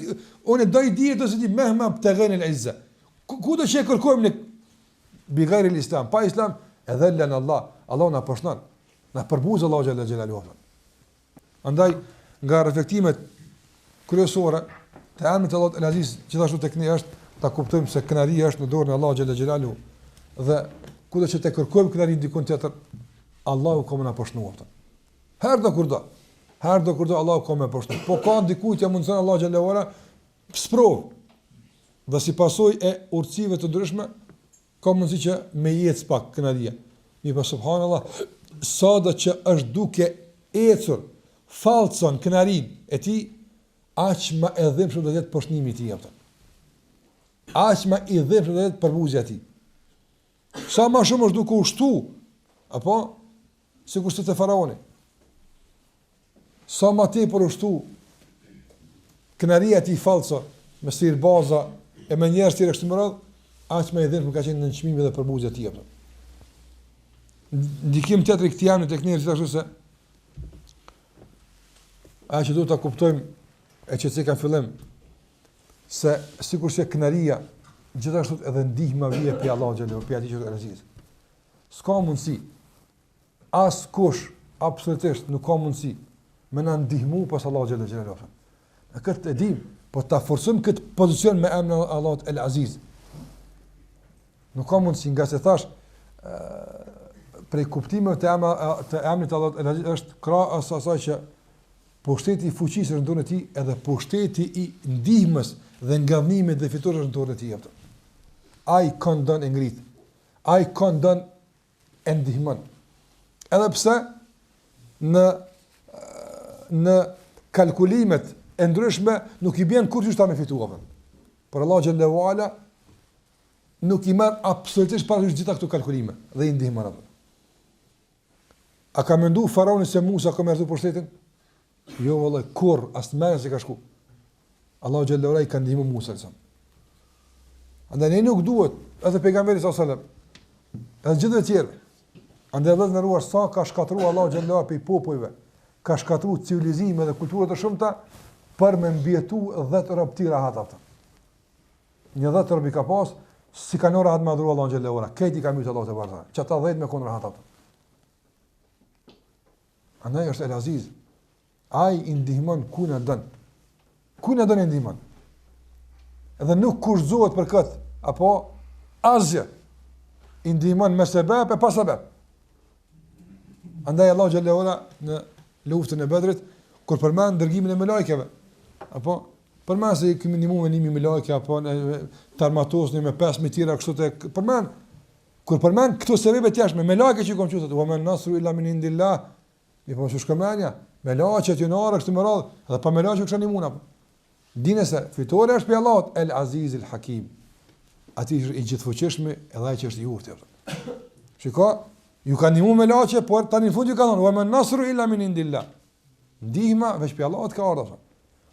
unë do i dihet ose di mehma të gjen el izza. Ku do të kërkojmë ne bi ghairi al-islam, pa islam, edhe lën Allah, Allah na poshton, na përbuz Allah xhala xhelalu. Andaj nga reflektimet kryesore të emrit Allah El Aziz, gjithashtu tek ne është ta kuptojmë se kënaria është në dorën e Allah xhala xhelalu dhe kudo që të kërkojmë kënaqëri dikun tjetër, Allahu ka më na poshtuar. Herdo kurdo Allahu ka më poshtuar. Po ka dikujt që mundson Allah xhallahu ala sprov. Dhe si pasojë e urtësive të ndryshme, ka mundësi që me jetë pak kënaria. Mi pa subhanallah, sado që është duke ecur falson kënarin e tij, aq më e dhimbshëm do të jetë poshtimi i tij atë. Aq më i dhimbshëm do të jetë përbuzja e tij. Sa më shumë është duke ushtu, apo sikur të faraoni. Sa më tepër ushtu kënaria e tij falso me sirbaza e me njerëz të kështu më radh, aq më i dhimbshëm ka qenë nënçmimi dhe përbuzja e tij atë. Ndikim tjetër i këtij janë tek njerëzit ashtu se a që duhet ta kuptojmë e që si ka fillim se sikur se kënaria gjithashtu edhe ndihma vije pe Allah xhallahu pe atij që është Aziz. S'ka mundësi as kush absolutisht nuk ka mundësi me na ndihmu pas Allah xhallahu. Ne këtë e dim, po ta forcojmë këtë pozicion me emrin e Allahut El Aziz. Nuk ka mundësi nga se thash prej kuptimeve të emrit të Allahut El Aziz është krahas asaj që pushteti i fuqisë është në dorën e tij, edhe pushteti i ndihmës dhe ngavnimit dhe fiturës është në dorën e tij. Ai këndon e ngrit. Ai këndon e ndihmon. Edhe pse në kalkulimet e ndryshme nuk i bën kurrë ta me fituar. Por Allah xhallahu ala nuk i merr absolutisht parasysh gjitha këto kalkulime dhe i ndihmon ato. A ka mendu faraoni se Musa ka merrtu pushtetin? Jo vallai, kur as merr se ka shku. Allahu xhallahu ala i ka ndihmu Musa sa. Andaj ne nuk duhet, edhe pejgamberi sallallahu alajhi wasallam, edhe gjithë të tjerë. Andaj vëllezër nderuar, sa ka shkatruar Allahu xhallahu ala pe popujve, ka shkatruar civilizime dhe kultura të shumta për me mbietu 10 rob të rahat ata. Një 10 rob i ka pas, si kanë rahat me adhuru Allahu xhallahu ala. Këti ka mbyt Allahu te barza. Çata 10 me kon rahat ata. Andaj është El Aziz. Ai i ndihmon ku na don. Ku na don i ndihmon. Edhe nuk kurzohet për këtë, apo asgjë. I ndihmon me sebeb e pa sebeb. Andaj Allahu xhallahu ala në luftën e Bedrit kur përmend dërgimin e melekëve, apo përmend se kemi ndihmuar me 1000 melekë apo të armatosni me 5000 tira kështu të përmend kur përmend këto sebebe të jashtme melekë që kanë thënë wa man nasru illa min indillah. Mi po shkëmania, melaqet ju në orë kështu më radh, edhe pa melaqe kështu ndihmon apo. Dini se fitoria është për Allahut El Aziz El Hakim. Ati është i gjithfuqishëm edhe ai që është i urtë. Shiko, ju kanë ndihmuar melaqe, por tani në fund ju kanë thonë wa man nasru illa min indillah. Ndihma veç për Allahut ka ardhur.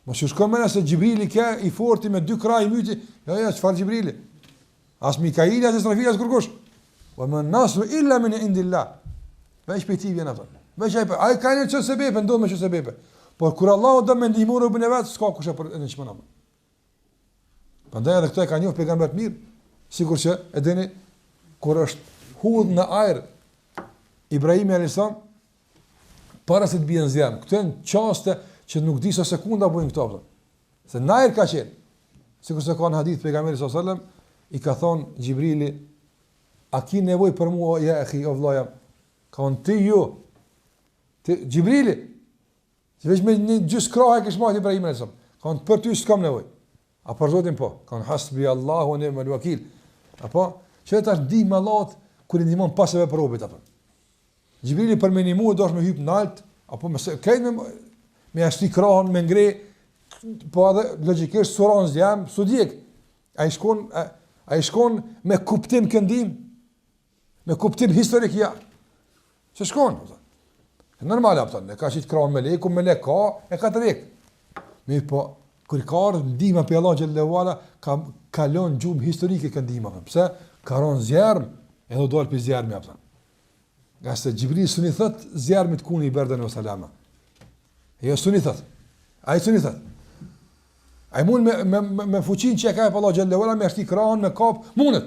Mos ju shkon se Xhibrili ka i fortë me 2 kraj myti. Jo, çfarë Xhibrili? As Mikaili as Israfili as kurkush. Wa man nasru illa min indillah. Veç për ti vjen ato. Veç ai ka një çështë sebebe, ndodh me çështë sebebe. Por kur Allahu do më ndihmon rrugën e vet, s'ka kush apo në çmon apo. Prandaj edhe këto e kanë një pejgamber të mirë, sigurisht që e dini kur është hudh në ajër Ibrahim alayhis salam para se të bien zjarm. Këto janë çaste që nuk di sa sekonda bujnë këto. Se në ajër ka qenë. Sigurisht se ka në hadith pejgamberi sallallahu alajhi wasallam i ka thonë Xhibrili, a ki nevojë për mua ja akhi o vllaja? Ka thonë ti ju. Ti Xhibrili që veç me një gjysë krahë e kishë marrë Ibrahim alayhis salam. Kanë për ty s'kam nevojë. A për Zotin po. Kanë hasbi Allahu wa ni'mal wakil. Apo çfarë tash di me Allahut kur i ndihmon pas edhe për robët apo. Xhibrili për me ndihmu dosh me hyp nalt apo me këtë me ashti krahën me ngre po edhe logjikisht suron zjam studiek. Ai shkon me kuptim këndim. Me kuptim historik ja. Ç'e shkon? Normal apo ne ka shit krahën me leku me lek ka e ka drejt. Mi po kur ka ndihma pe Allah xhallahu ala ka kalon gjumë historike ka ndihma. Pse? Ka ron zjarm edhe dal pe zjarmi apo. Nga se Xhibrili suni thot zjarmit kuni i berdën o salama. Jo suni thot. Ai suni thot. Ai mund me fuqinë që ka pa Allah xhallahu ala me ashti krahën me kap mundet.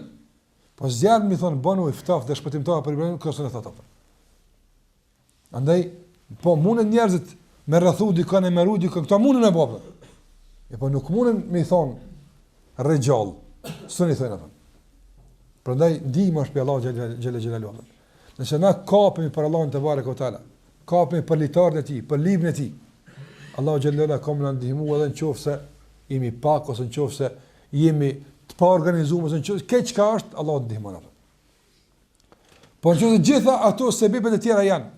Po zjarmi thon banu i ftaf dhe shpëtimtar për Ibrahim kërson e thot apo. Andaj, po mundën njerëzit me rrethu dikon e me ru dikon, këto mundën e bëpë. E po nuk mundën me i thonë rregjall, së një thënë atë. Prandaj, ndihma është për Allah xhelalu. Nëse na kapemi për Allahun te bareke ve teala, kapemi për litarën e tij, për librin e tij, Allah xhelalu ka më ndihmuar edhe nëse jemi pak ose nëse jemi të pa organizuar ose nëse keq ka është, Allah ndihmon atë. Po nëse gjitha ato sebepet e tjera janë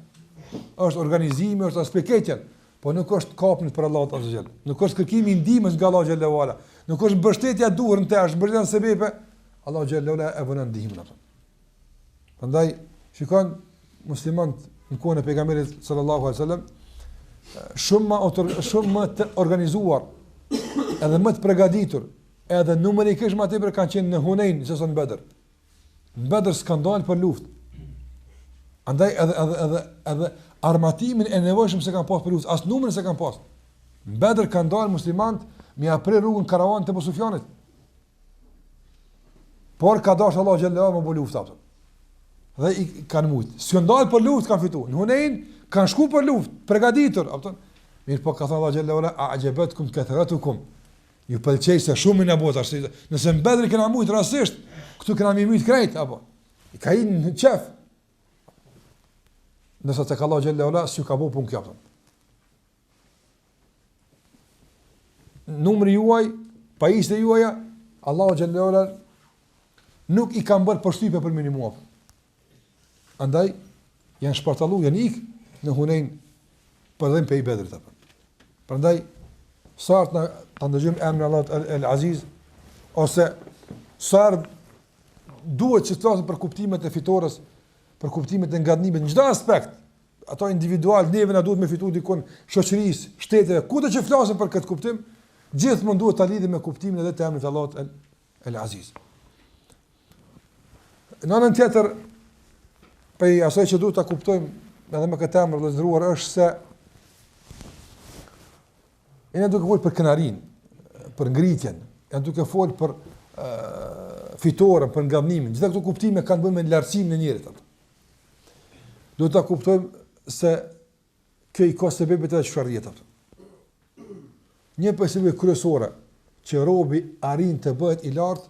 është organizimi, është aspektjen, po nuk është kapni për Allahut azza xal. Nuk është kërkimi i ndihmës nga Allahu xhallahu ala. Nuk është mbështetja duhur në të, është mbështetja në sebepe. Allahu xhallahu ala e bën ndihmën atë. Prandaj shikon muslimanët në kohën e pejgamberit sallallahu alaihi wasallam shumë më të organizuar, edhe më të përgatitur, edhe numerikisht më tepër kanë qenë në Hunain sesa në Bedr. Në Bedr skandal për luftë. Andaj edhe armatimin e nevojshëm se kanë pas për luftë, as numrin se kanë pas. Në Bedr kanë dalë muslimanët me apre rrugën karavan të Abu Sufjanit. Por ka dashur Allah xhallahu me bu luftë ato. Dhe i kanë mujt. Si ndal për luftë kanë fituar. Në Hunain kanë shku për luftë, përgatitur, apo. Mirë po ka thënë Allah xhallahu a'jabatkum kathratukum. Ju pëlqej se shumë në botë, nëse në Bedr kena mujt rastisht, këtu kena mujt krejt apo. I ka në qef. Nëse të ka Allah xhallahu ala, si ka bu pun kjo. Numri juaj, pajisjet juaja, Allah xhallahu ala nuk i kanë bërë përshtypje për minimum. Andaj janë shpartallu, janë ik në Hunain për dhëm pe i Bedrit apo. Prandaj sart na ta ndëgjojmë emrin Allahut El Aziz ose sart duhet që të flasim për kuptimet e fitores, për kuptimet e ngadnimit në çdo aspekt. Ato individual, neve na duhet me fitu dikon shoqërisë, shteteve, kudo që flasim për këtë kuptim, gjithmonë duhet ta lidhim me kuptimin edhe të emrit Allahut El-Aziz. Në anën tjetër, për asaj që duhet ta kuptojmë edhe me këtë emër vëllezëruar është se ne duke folur për kënaqërinë, për ngritjen, ne duke folur për fitoren, për ngadnimin. Gjitha këto kuptime kanë bënë me lartësimin e njerit. Duhet ta kuptojmë se kjo i ka sebebet edhe çfarëjet. Një përsëri kryesore që robi arrin të bëhet i lartë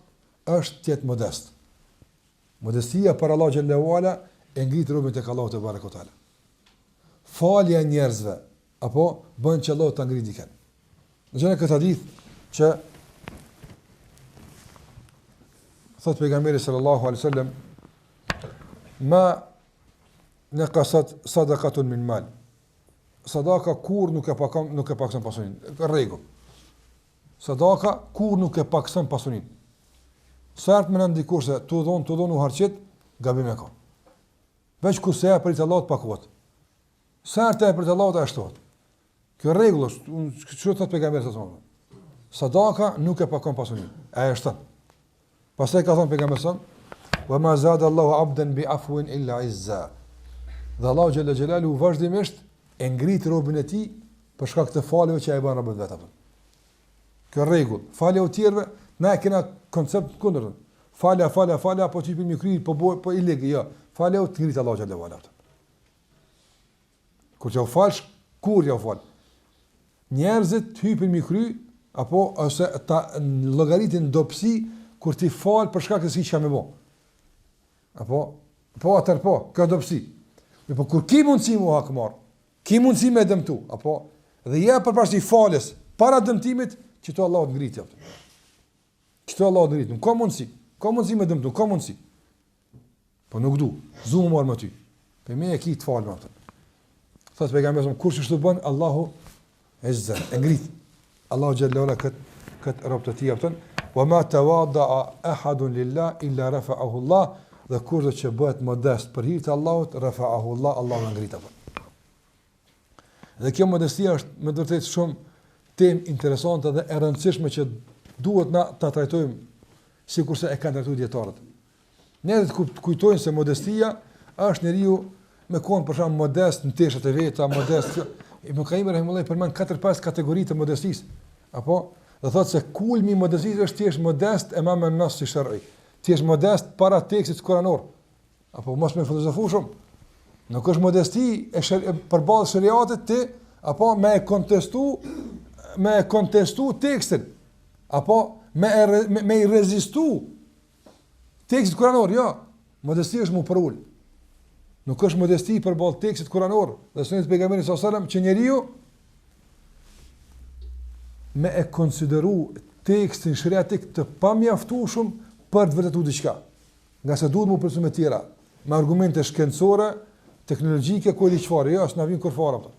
është të jetë modest. Modestia për Allah xhallahu ala e ngrit robën tek Allahu te barekutaala. Falja e njerëzve apo bën që Allah ta ngritë dikën. Në gjëra këtë hadith që thot pejgamberi sallallahu alaihi wasallam ma naqasat sadaqatun min mal. Sadaka kur nuk e pakson pasurinë. Rregull. Sadaka kur nuk e pakson pasurinë. Sart më ndikosh se tu dhon u harçet, gabim e ka. Veç kurse e për të Allahut pakot. Sart e për të Allahut ashtu. Kjo rregull është, çu thot pejgamberi sallallahu alaihi wasallam. Sadaka nuk e pakon pasurinë. Ai është. Pastaj ka thënë pejgamberi sallallahu wa ma zada Allahu 'abdan bi afwin illa 'izza. Dhe Allahu xhalla xhelalu vazhdimisht e ngrit robën e tij për shkak të falëve që ai bën robën vetë. Kjo rregull, falja u tjerëve, na e kena koncept kundër. Falja apo ti mi kry, po i leg, jo. Falja u ngrit Allahu xhalla xhelalu. Kur ju falsh, kur ju fal. Njerëzit hypin mi kry apo ose ta llogaritin dobësi kur ti fal për shkak se s'ka më bë. Apo atë kjo dobësi. Po kur ki mundësi mu hakmar, ki mundësi me dëmtu, apo dhe ja përpara i falës, para dëmtimit, që to Allahu të ngrit. Që to Allahu të ngrit. Nuk ka mundësi me dëmtu, ka mundësi. Po nuk du, zumë marë më ty. Për me e ki të falë më atë. Thasë pejgamberi kur që shtu bën, Allahu e zën, e ngrit. Allahu xhallahu ala këtë rob të tij aftën, wa ma tawadda'a ahadun lillah illa rafa'ahu Allah. Dhe kurdo që bëhet modest për hir të Allahut, rafa'ahu Allah, Allahu ngrit atë. Dhe kjo modestia është me vërtet shumë temë interesante dhe e rëndësishme që duhet na ta trajtojmë sikurse e kanë trajtuar dietarët. Njerëzit kujtojnë se modestia është njeriu me kon për shkak modest në teshat e veta, modest. Ibn Qayyim rahimullahu përmend 4-5 kategori të modestisë. Apo do thotë se kulmi i modestisë është thjesht modest e më nas si sharri. Ti je modest para tekstit kuranor. Apo mos më filozofu shumë. Nuk është modesti përballë shariatit ti apo me kontestu tekstin. Apo me i rezistu tekstit kuranor, jo. Modesti është më përul. Nuk është modesti përballë tekstit kuranor. Dhe sunet pejgamberit sallallahu alajhi wasallam që njeriu me e konsideru tekstin shariatik të pamjaftueshëm për të vërtetuar diçka. Nga se duhet më përsu me tjera, me argumente shkencore, teknologjike, ku e di çfarë, jo, as na vin kur fare ato.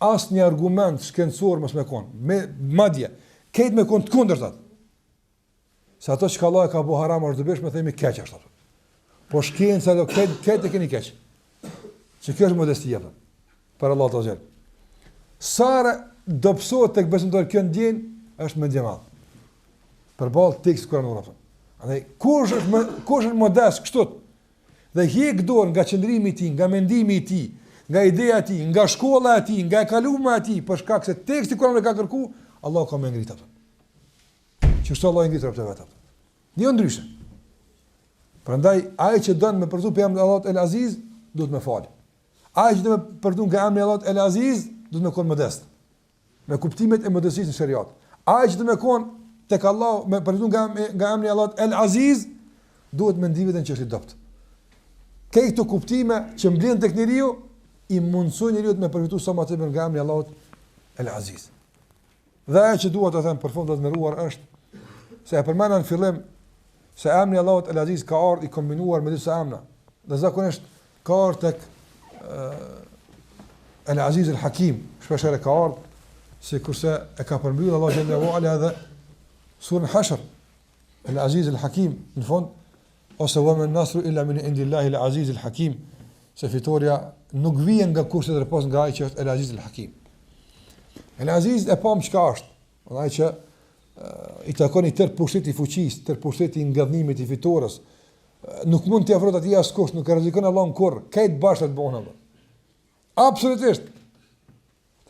As një argument shkencor mos me kon, me madje, këtë me kon të kundërtat. Se ato që Allah e ka bu haram është dëbesh me themi keq është ato. Po shkenca do këtë e keni keq. Që kjo është modestia për Allah të xhel. Sa dobësohet tek besimtar kjo ndjen është më ndjemat. Përballë tekst kuranor ato. Andaj kush është modest kështu? Dhe hiq dorë nga qëndrimi i tij, nga mendimi i tij, nga ideja e tij, nga shkolla e tij, nga e kaluma e tij, për shkak se teksti kuranor e ka kërku, Allah ka më ngrit ato. Që Allah e ngrit rrobat e vet ato. Jo ndryshe. Prandaj ai që don me përdu pe emrin Allahut El Aziz, duhet me fal. Ai që do me përdu nga emri Allahut El Aziz, duhet me kon modest. Me kuptimet e modestisë në shariat. Ai që do me kon tek Allah me përdu nga emri Allahut El Aziz, duhet me ndivet që është i dopt. Këto kuptime që mbledhen tek njeriu i mundsojnë njeriu të me përfitu sa më tepër nga emri Allahut El Aziz. Dhe ajo që dua të them për fund të nderuar është se e përmenda në fillim se emri Allahut El Aziz ka ardhur i kombinuar me disa emra. Dhe zakonisht ka ardhur tek El Aziz El Hakim, shpesh ka ardhur sikurse e ka përmbyllur Allahu xhallahu ala dhe surën Hashr. El Aziz El Hakim në fund ose wa man nasru illa min indillahi al-aziz al-hakim, se fitoria nuk vjen nga kurse të repos nga ai që është el-aziz al-hakim. El-aziz e pam çka është, ai që i takon i tërë pushteti i fuqisë, tërë pushteti i ngadhnimit i fitores. Nuk mund t'i afrohet atij askush, nuk e rrezikon Allahun kurrë, këtë bashkë të bëhen atë. Absolutisht.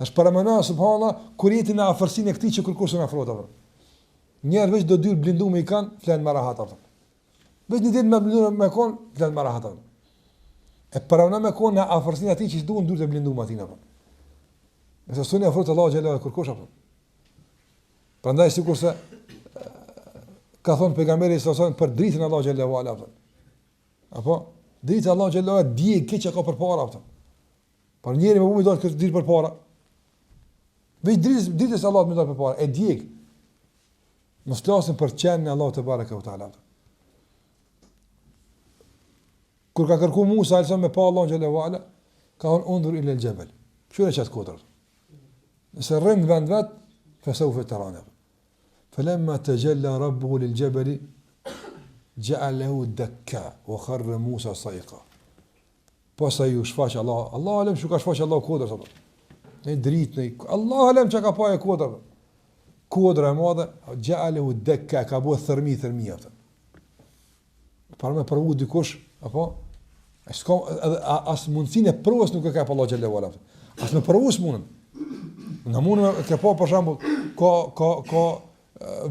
Tash paramendoj subhanallahu kur jeti në afërsinë e këtij që kërkosh në afrohet atë. Njerëz veç do dy blinduar i kanë, flan me rahat atë. Veç një ditë me blinduar me kon, flan me rahat atë. E paramendoj me kon në afërsinë e atij që duan dy të blinduar aty atë. Nëse suni afrohet Allahu xhallahu kërkosh atë. Prandaj sikurse ka thonë pejgamberi sallallahu alajhi wasallam për dritën Allahu xhallahu ala. Apo drita Allahu xhallahu ala di keq që ka përpara atë. Por njëri më vjen dorë këtë dritë përpara. Veç dritës Allahu më dorë përpara, e di. Mos flasim për qenë në Allahu te baraka ve taala. Kur ka kërku Musa alsa me pa Allahu xhallahu ala, ka thonë undur ila al-jabal. Çfarë çat kodër? Nëse rrim vend vet, فسوف ترانه فلما تجلى ربه للجبل جعله دكا وخر موسى صيقا pasa ju shfaq Allah alem shu ka shfaq Allah kodër sot. Ne dritë, Allah alem çka ka pa e kodër. Kodra e madhe ja'alahu dakka ka bu thërmi atë. Para me provu dikush apo as mundsinë e provës nuk e ka pa Allah xhallahu ala. As me provus mundën. Në mundën ke pa për shembull ka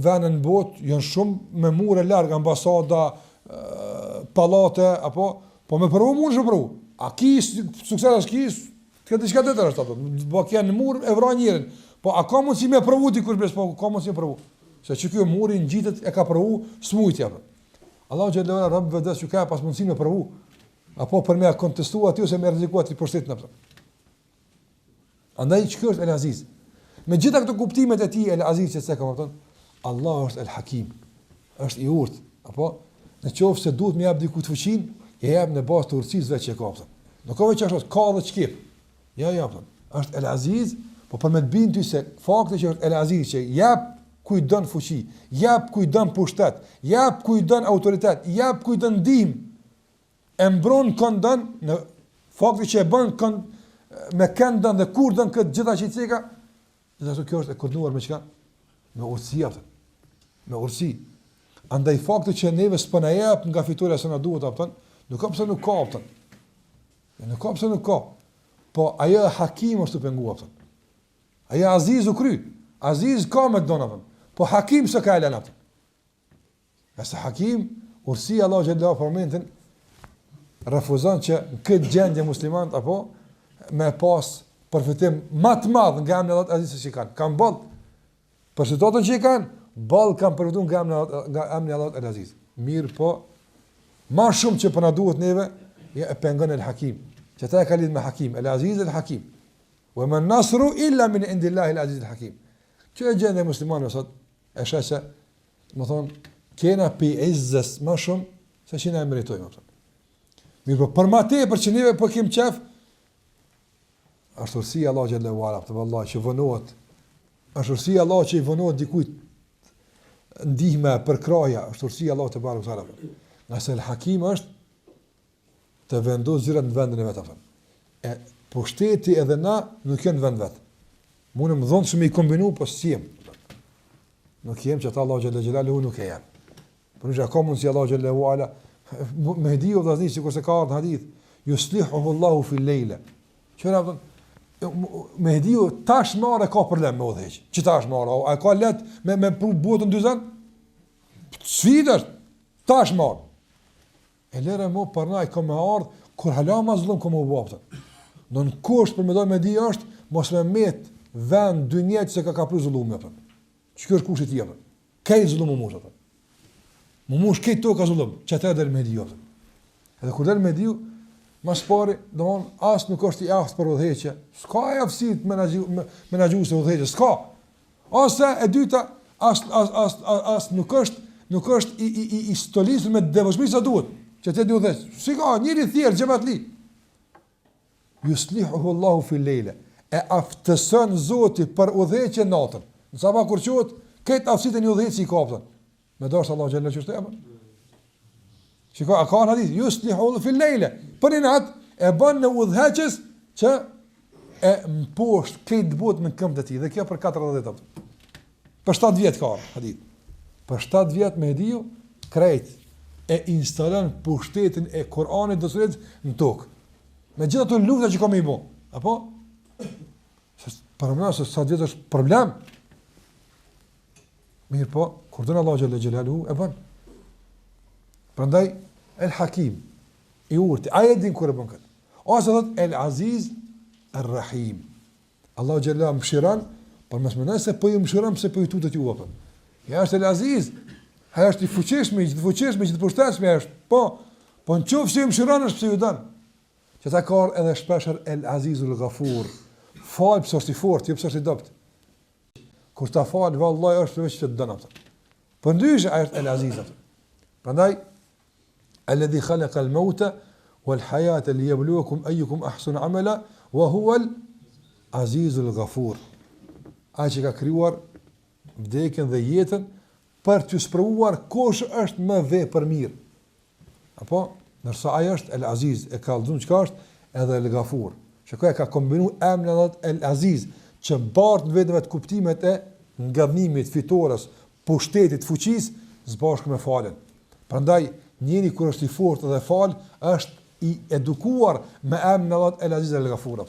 vende në botë janë shumë me mure larg ambasada, pallate apo po me provu mund të provu. A ki sukses as ki të diçka tjetër është ato. Po kanë në mur e vran njërin. Po a ka mundsi me provu dikush bes po ka mundsi me provu. Se që ky muri ngjitet e ka provu smujtja apo. Allahu xhallahu ala rabb vedas që ka pas mundsi me provu. Apo për me kontestuar aty ose me rrezikuar ti përshtet në ato. Andaj çka është el-Aziz. Me gjitha këto kuptimet e tij el-Aziz që s'e kam thënë, Allah është el-Hakim. Është i urtë, apo nëse duhet më jap diku të fuqinë, e jap në bazë të urtësisë vetë që ka thënë. Nuk ka veç ashtu ka dhe çkip. Ja, është el-Aziz, po për me të bind ty se fakti që është el-Aziz që jap kujt don fuqi, jap kujt don pushtet, jap kujt don autoritet, jap kujt don ndihmë, e mbron këndon në fakti që e bën kënd me këndon dhe kur don këtë gjitha qiceka, gjithashtu kjo është e koordinuar me çka? Me urtësi atë. Me urtësi. Andaj fakti që neve s'po na jap nga fitoria se na duhet aftën, nuk ka pse nuk ka aftën. Nuk ka pse nuk ka. Po ajo Hakim është të penguar aftën. Ajo Aziz u kry. Aziz ka me don aftën. Po Hakim s'e ka lënë aftën. Qase Hakim urtësi Allah xhallahu për momentin refuzon që në këtë gjendje muslimanët apo me pas përfitim më të madh nga emri Allah Aziz që kanë. Kan boll. Për situatën që kanë, boll kanë përfituar nga emri Allah Aziz. Mirë po, më shumë që po na duhet neve, ja e pengon el Hakim. Që ta ka lidh me Hakim, el Aziz el Hakim. Wa man nasru illa min indillahi el Aziz el Hakim. Që gjendja muslimanëve sot e shaqe, do thon, kena pi izzes më shumë se që na meritojmë atë. Mirë po, për më tepër që neve po kem qef, ashtursi Allah xhallahu ala, vallahi që vonohet. Ashtursi Allah që i vonohet dikujt ndihme për kraja, ashtursi Allah te barekuhu ala. Nëse el Hakim është të vendos zyrat në vendin e vet atë. E pushteti edhe na nuk janë në vend vet. Mundem dhon shumë i kombinu po siem. Nuk jem që ta Allah xhallahu nuk e jam. Por nuk ka mundsi Allah xhallahu ala Mehdiu vllazni sikur se ka ardhur hadith, yuslihu Allahu fi al-layla. Çfarë do? Mehdiu tash marrë ka problem me udhëheq. Që tash marrë, a ka let me botën dyzan? Sfidë tash marrë. E lere mo përnaj ka me ardhë, kur hala ma zullum ka me u bapëtë. Në në kusht për me dojë me di është, mos me met vend dy njetë se ka kapru zullume. Që kjo është kushtit tjepë. Kejt zullume mu mush. Mu mush kejt to ka zullume, që të edhe me di. Edhe kur edhe me di, mas pari, do mon, asë nuk është i aftë për udheqe. Ska e aftësit menagju se udheqe, ska. Ose e dyta, asë nuk është i stolisur me devëshmi sa duhet. Që te di udheq. Si ka, njëri thjerë, gjemat li. Yuslihu Allahu fi lejle. E aftësën Zoti për udheqe natën. Nësa pa kur qëtë, këtë aftësit e një udheq si i kapëtën. Me dashtë Allah gjellë që shtë e më. Shiko, a ka në hadith, yuslihu fil lejle, për një natë, e bën në udhëheqës që e mposht këtë botë në këmbët e tij, dhe kjo për 40 vjet. Për 7 vjet ka hadith. Për 7 vjet Mehdiu krejt e instalon pushtetin e Kur'anit dhe Sunetit në tokë. Me gjithë ato lufta që ka më i bë. Apo? Para më se sa vjet është problem. Mirë po, kur don Allahu xhalla xhelalu e bën. Prandaj El Hakim i urti, ai e din kur e bën këtë. Ose thot El Aziz El Rahim. Allahu xhalla mëshiron, por mos mendoj se po i mëshiron pse po i tutet ju apo. Ja është El Aziz. Ai është i fuqishëm, i fuqishëm, i përshtatshëm është. Po në qoftë se i mëshiron është pse ju don. Që ta ka edhe shpeshher El Azizul Ghafur. Fal pse është i fortë, jo pse është i dopt. Kur ta fal vallahi është veç të don atë. Po ndyshe ai është El Aziz atë. Prandaj alladhi khalaqa al-mauta wal-hayata liyabluwakum ayyukum ahsanu amala wa huwa al-Azizul Ghafur. Ai që ka krijuar vdekjen dhe jetën për të sprovuar kush është më vepër mirë. Apo, nërsa ai është El Aziz, e ka lëzuar çka është edhe El Ghafur. Shikoj, ka kombinuar emrin El Aziz që bart në vetëm të kuptimet e ngadhnimit, fitores, pushtetit, fuqisë, së bashku me falën. Prandaj, njëri kur është i fortë dhe fal, është i edukuar me emrin El Aziz El Ghafur.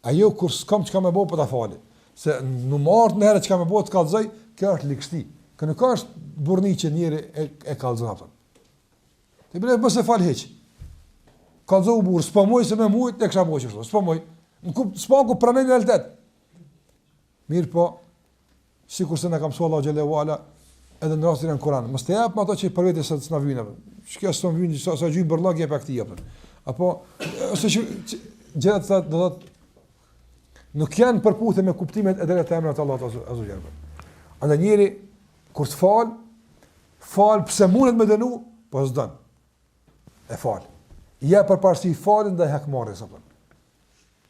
Ajo kur s'kam çka më bëu po ta falë. Se në marrë në herë çka më bëu të kallzoj, kjo është likështi. Kë nuk është burrni që njëri e kallzon atë. Ti bëre mos e fal hiç. Kallzo u burr, s'po moj se më mujt e kisha bëu kështu. S'po moj. S'po ku pranoj në realitet. Mirë po, sikur se na ka mësuar Allahu xhelalu ala edhe në rastin e Kur'anit. Mos të jap ato që për vetë se s'na vijnë. Çka s'na vijnë, sa gjy bërllog jep akti apo. Apo ose që gjërat sa do të nuk janë përputhje me kuptimet e drejta të emrit të Allahut azza wa jalla. Andaj njëri kur të fal pse mundet me dënu, po s'don. E fal. Ja përparësi falën dhe hakmarrjes apo.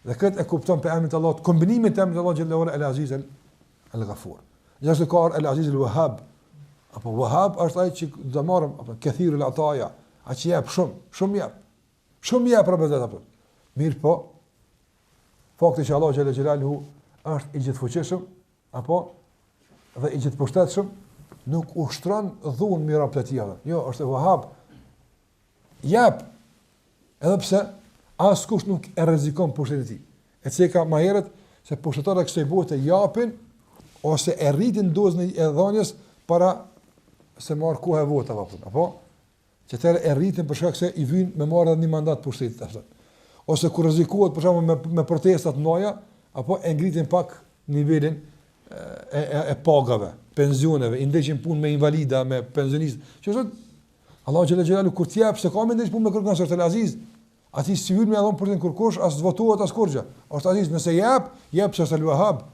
Dhe këtë e kupton për emrin të Allahut, kombinimin të emrit të Allahut xhallahu El Aziz El Ghafur. Gjithashtu ka El Aziz El Wahhab. Apo Wahhab është ai që do marrim apo kathir el ataya, ai që jep shumë jep. Shumë jep për vetë apo. Mirë po. Fakti që Allahu xhallahu xhelaluhu është i gjithfuqishëm apo dhe i gjithëposhtatshëm nuk ushtron dhunë mira të tjera. Jo, është Wahhab. Jep. Edhe pse askush nuk e rrezikon pushtetin e tij. E ceka më herët se pushtetarët kësaj bote japin ose e rritin dozën e dhënies para se marr kohë votave apo që tërë e rritin për shkak se i vijnë me marrë një mandat pushtetit ashtu. Ose kur rrezikohet për shembull me protesta të mëdha apo e ngritin pak nivelin e pagave, pensioneve, i ndëgjin punë me invalida, me pensionistë. Që thotë Allahu xhela xhelalu kur t'jap se ka më ndëgj punë me kërkon sot El Aziz, aty si hyn me dhon për të kërkosh as votohet as kurrë. Është Aziz nëse jep se është El Wahhab.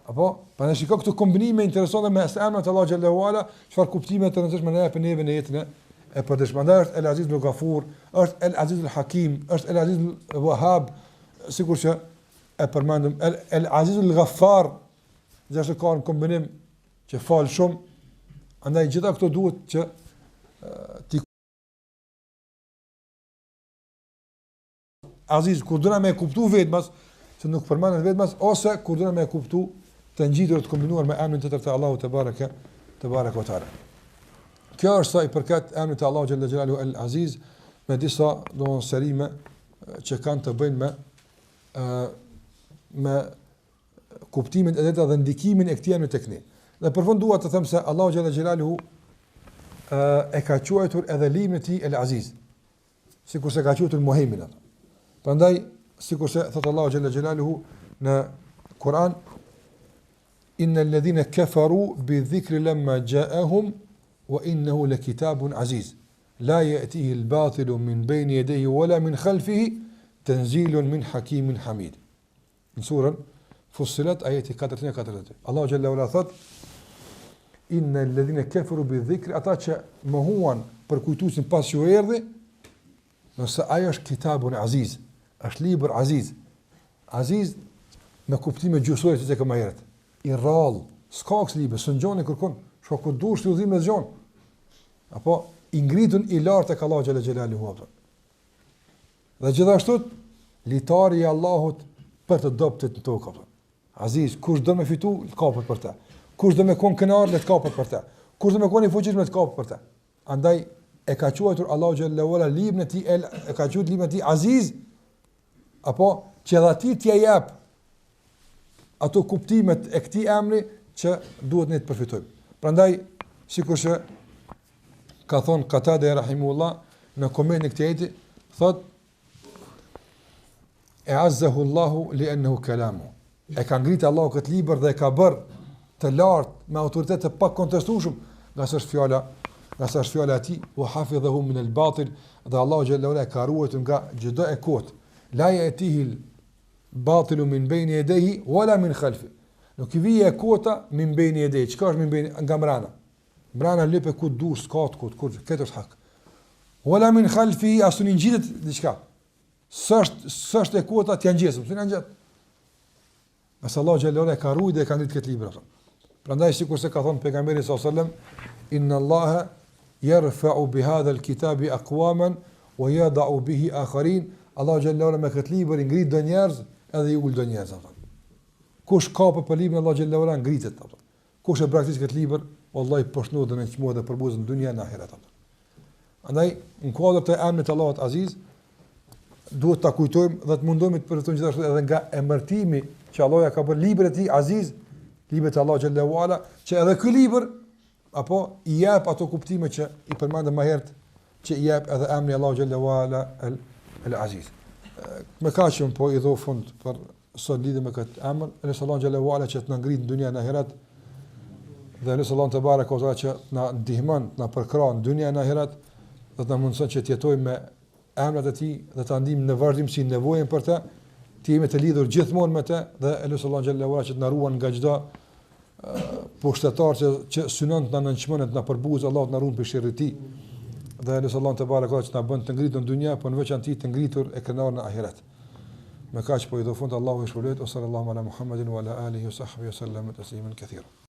Apo, pa ne shikoj këtu kombinime interesante me emrin e Allahu xhela wala, çfarë kuptime të rëndësishme ne japën neve në jetën e përditshme. Është El Aziz El Ghafur, është El Aziz El Hakim, është El Aziz El Wahhab, sikur që e përmendëm El Aziz El Ghaffar, dhe është ka një kombinim që fal shumë. Andaj gjitha këto duhet që ti Aziz kur dona me kuptu vetmas se nuk përmendet vetmas ose kur dona me kuptu të ngjitur të kombinuar me emrin tjetër të Allahut te baraka wa taala. Kjo është sa i përket emrit të Allahut xhalla xhelalu El Aziz me disa serime që kanë të bëjnë me kuptimin e drejtë dhe ndikimin e këtij emri tek ne. Dhe përfund dua të them se Allahu xhalla xhelalu e ka quajtur edhe librin e tij El Aziz, sikur se ka quajtur Muhaimin. Prandaj, sikur se thot Allahu xhalla xhelaluhu në Kur'an, innal ladhina kafaru bi dhikri lamma ja'ahum wa innahu lakitabun aziz la ya'tihi al-batilu min bayni yadayhi wala min khalfihi tanzilun min hakimin hamid. Në surën Fussilat ajeti 44. Allahu xhalla wala thot innal ladhina kafaru bi dhikri, ata që mohuan për kujtuesin pas që erdhi, nëse ajo është kitabun aziz, është libër aziz. Aziz me kuptime gjuhësore që ka më herët. I rrallë, s'ka kësë libër, së në gjonë i kërkon, shko kur dush të udhim me zgjonë. Apo, i ngritun i lartë tek Allahu xhalla xhelaluhu. Dhe gjithashtu litari i Allahut për të dobtit në tokë. Aziz, kush do me fitu, të kapet për te. Kush do me kon kënar, le të kapet për te. Kush do me kon i fuqishëm, le të kapet për te. Andaj e ka quajtur Allahu xhallahu ala librin e tij, e ka quajtur librin e tij Aziz, apo që dha ti t'ia jap ato kuptimet e këtij emri që duhet ne të përfitojmë. Prandaj, sikurse ka thonë Qatada rahimullah në komentin e këtij ajeti, thotë E'azzahu Allahu li'annahu kalamu. E ka ngritë Allahu këtë libër dhe e ka bërë të lartë me autoritet të pa kontestueshëm, nga sa është fjala e tij, wa hafidhahu min al-batil, dhe Allahu xhallahu ala ka ruajtur nga çdo e kot. La yatihi al-batilu min bayni yadayhi wala min khalfi. Nuk i vije e kota min bayni yadayhi. Çka është min bayni? Nga mbrana. Mbrana lype ku dush, s'ka kur këtë është hak. Wala min khalfi, asun ngjitet diçka. S'është e kota t'ja ngjesëm, s'u ngjet. Asa Allahu xhallahu ala ka ruajtur dhe ka ngritë këtë libër. Prandaj sikurse ka thënë pejgamberi sallallahu alajhi wasallam, inna Allaha yarfa'u bi hadha al-kitabi aqwaman wa yada'u bihi akharin. Allahu xhallahu ala me këtë libër i ngrit do njerëz edhe i ul do njerëz. Kush kapë për librin Allahu xhallahu ala ngritet. Kush e praktikon këtë libër, wallahi poshnohet dhe nënçmohet dhe përbuzet në dunja e ahiret. Andaj në kuadër të emrit Allahut Aziz duhet ta kujtojmë dhe të mundohemi të përfitojmë gjithashtu edhe nga emërtimi që Allahu ja ka bërë librin e tij Aziz, libri i Allahu xhallahu ala, që edhe ky libër apo i jap ato kuptime që i përmendëm më herët, që i jap edhe emri Allahu xhallahu ala el-Aziz. Me kaqëm po i dho fund për sot lidhje me këtë emër, Allahu xhallahu ala që të na ngrit në dunjën e ahiret, dhe Allahu te baraka ota që na ndihmon, na përkrahon në dunjën e ahiret, dhe të na mundson që të jetojmë me emrat e tij dhe ta ndijmë në vazhdimsi nevojën për të, të jemi të lidhur gjithmonë me të, dhe Allahu xhallahu ala që të na ruan nga çdo pushtetar që synon të na nënçmon, të na përbuz, Allahu të na ruan për sherrin e tij. Dhe Allahu te baraka që na bën të ngritur në dunjë, por në veçantë të ngritur e kënaqur në ahiret. Me kaq po i do fund Allahu i shpëlojë sallallahu ala Muhammedin wa ala alihi wa sahbihi sallam tasliman katira.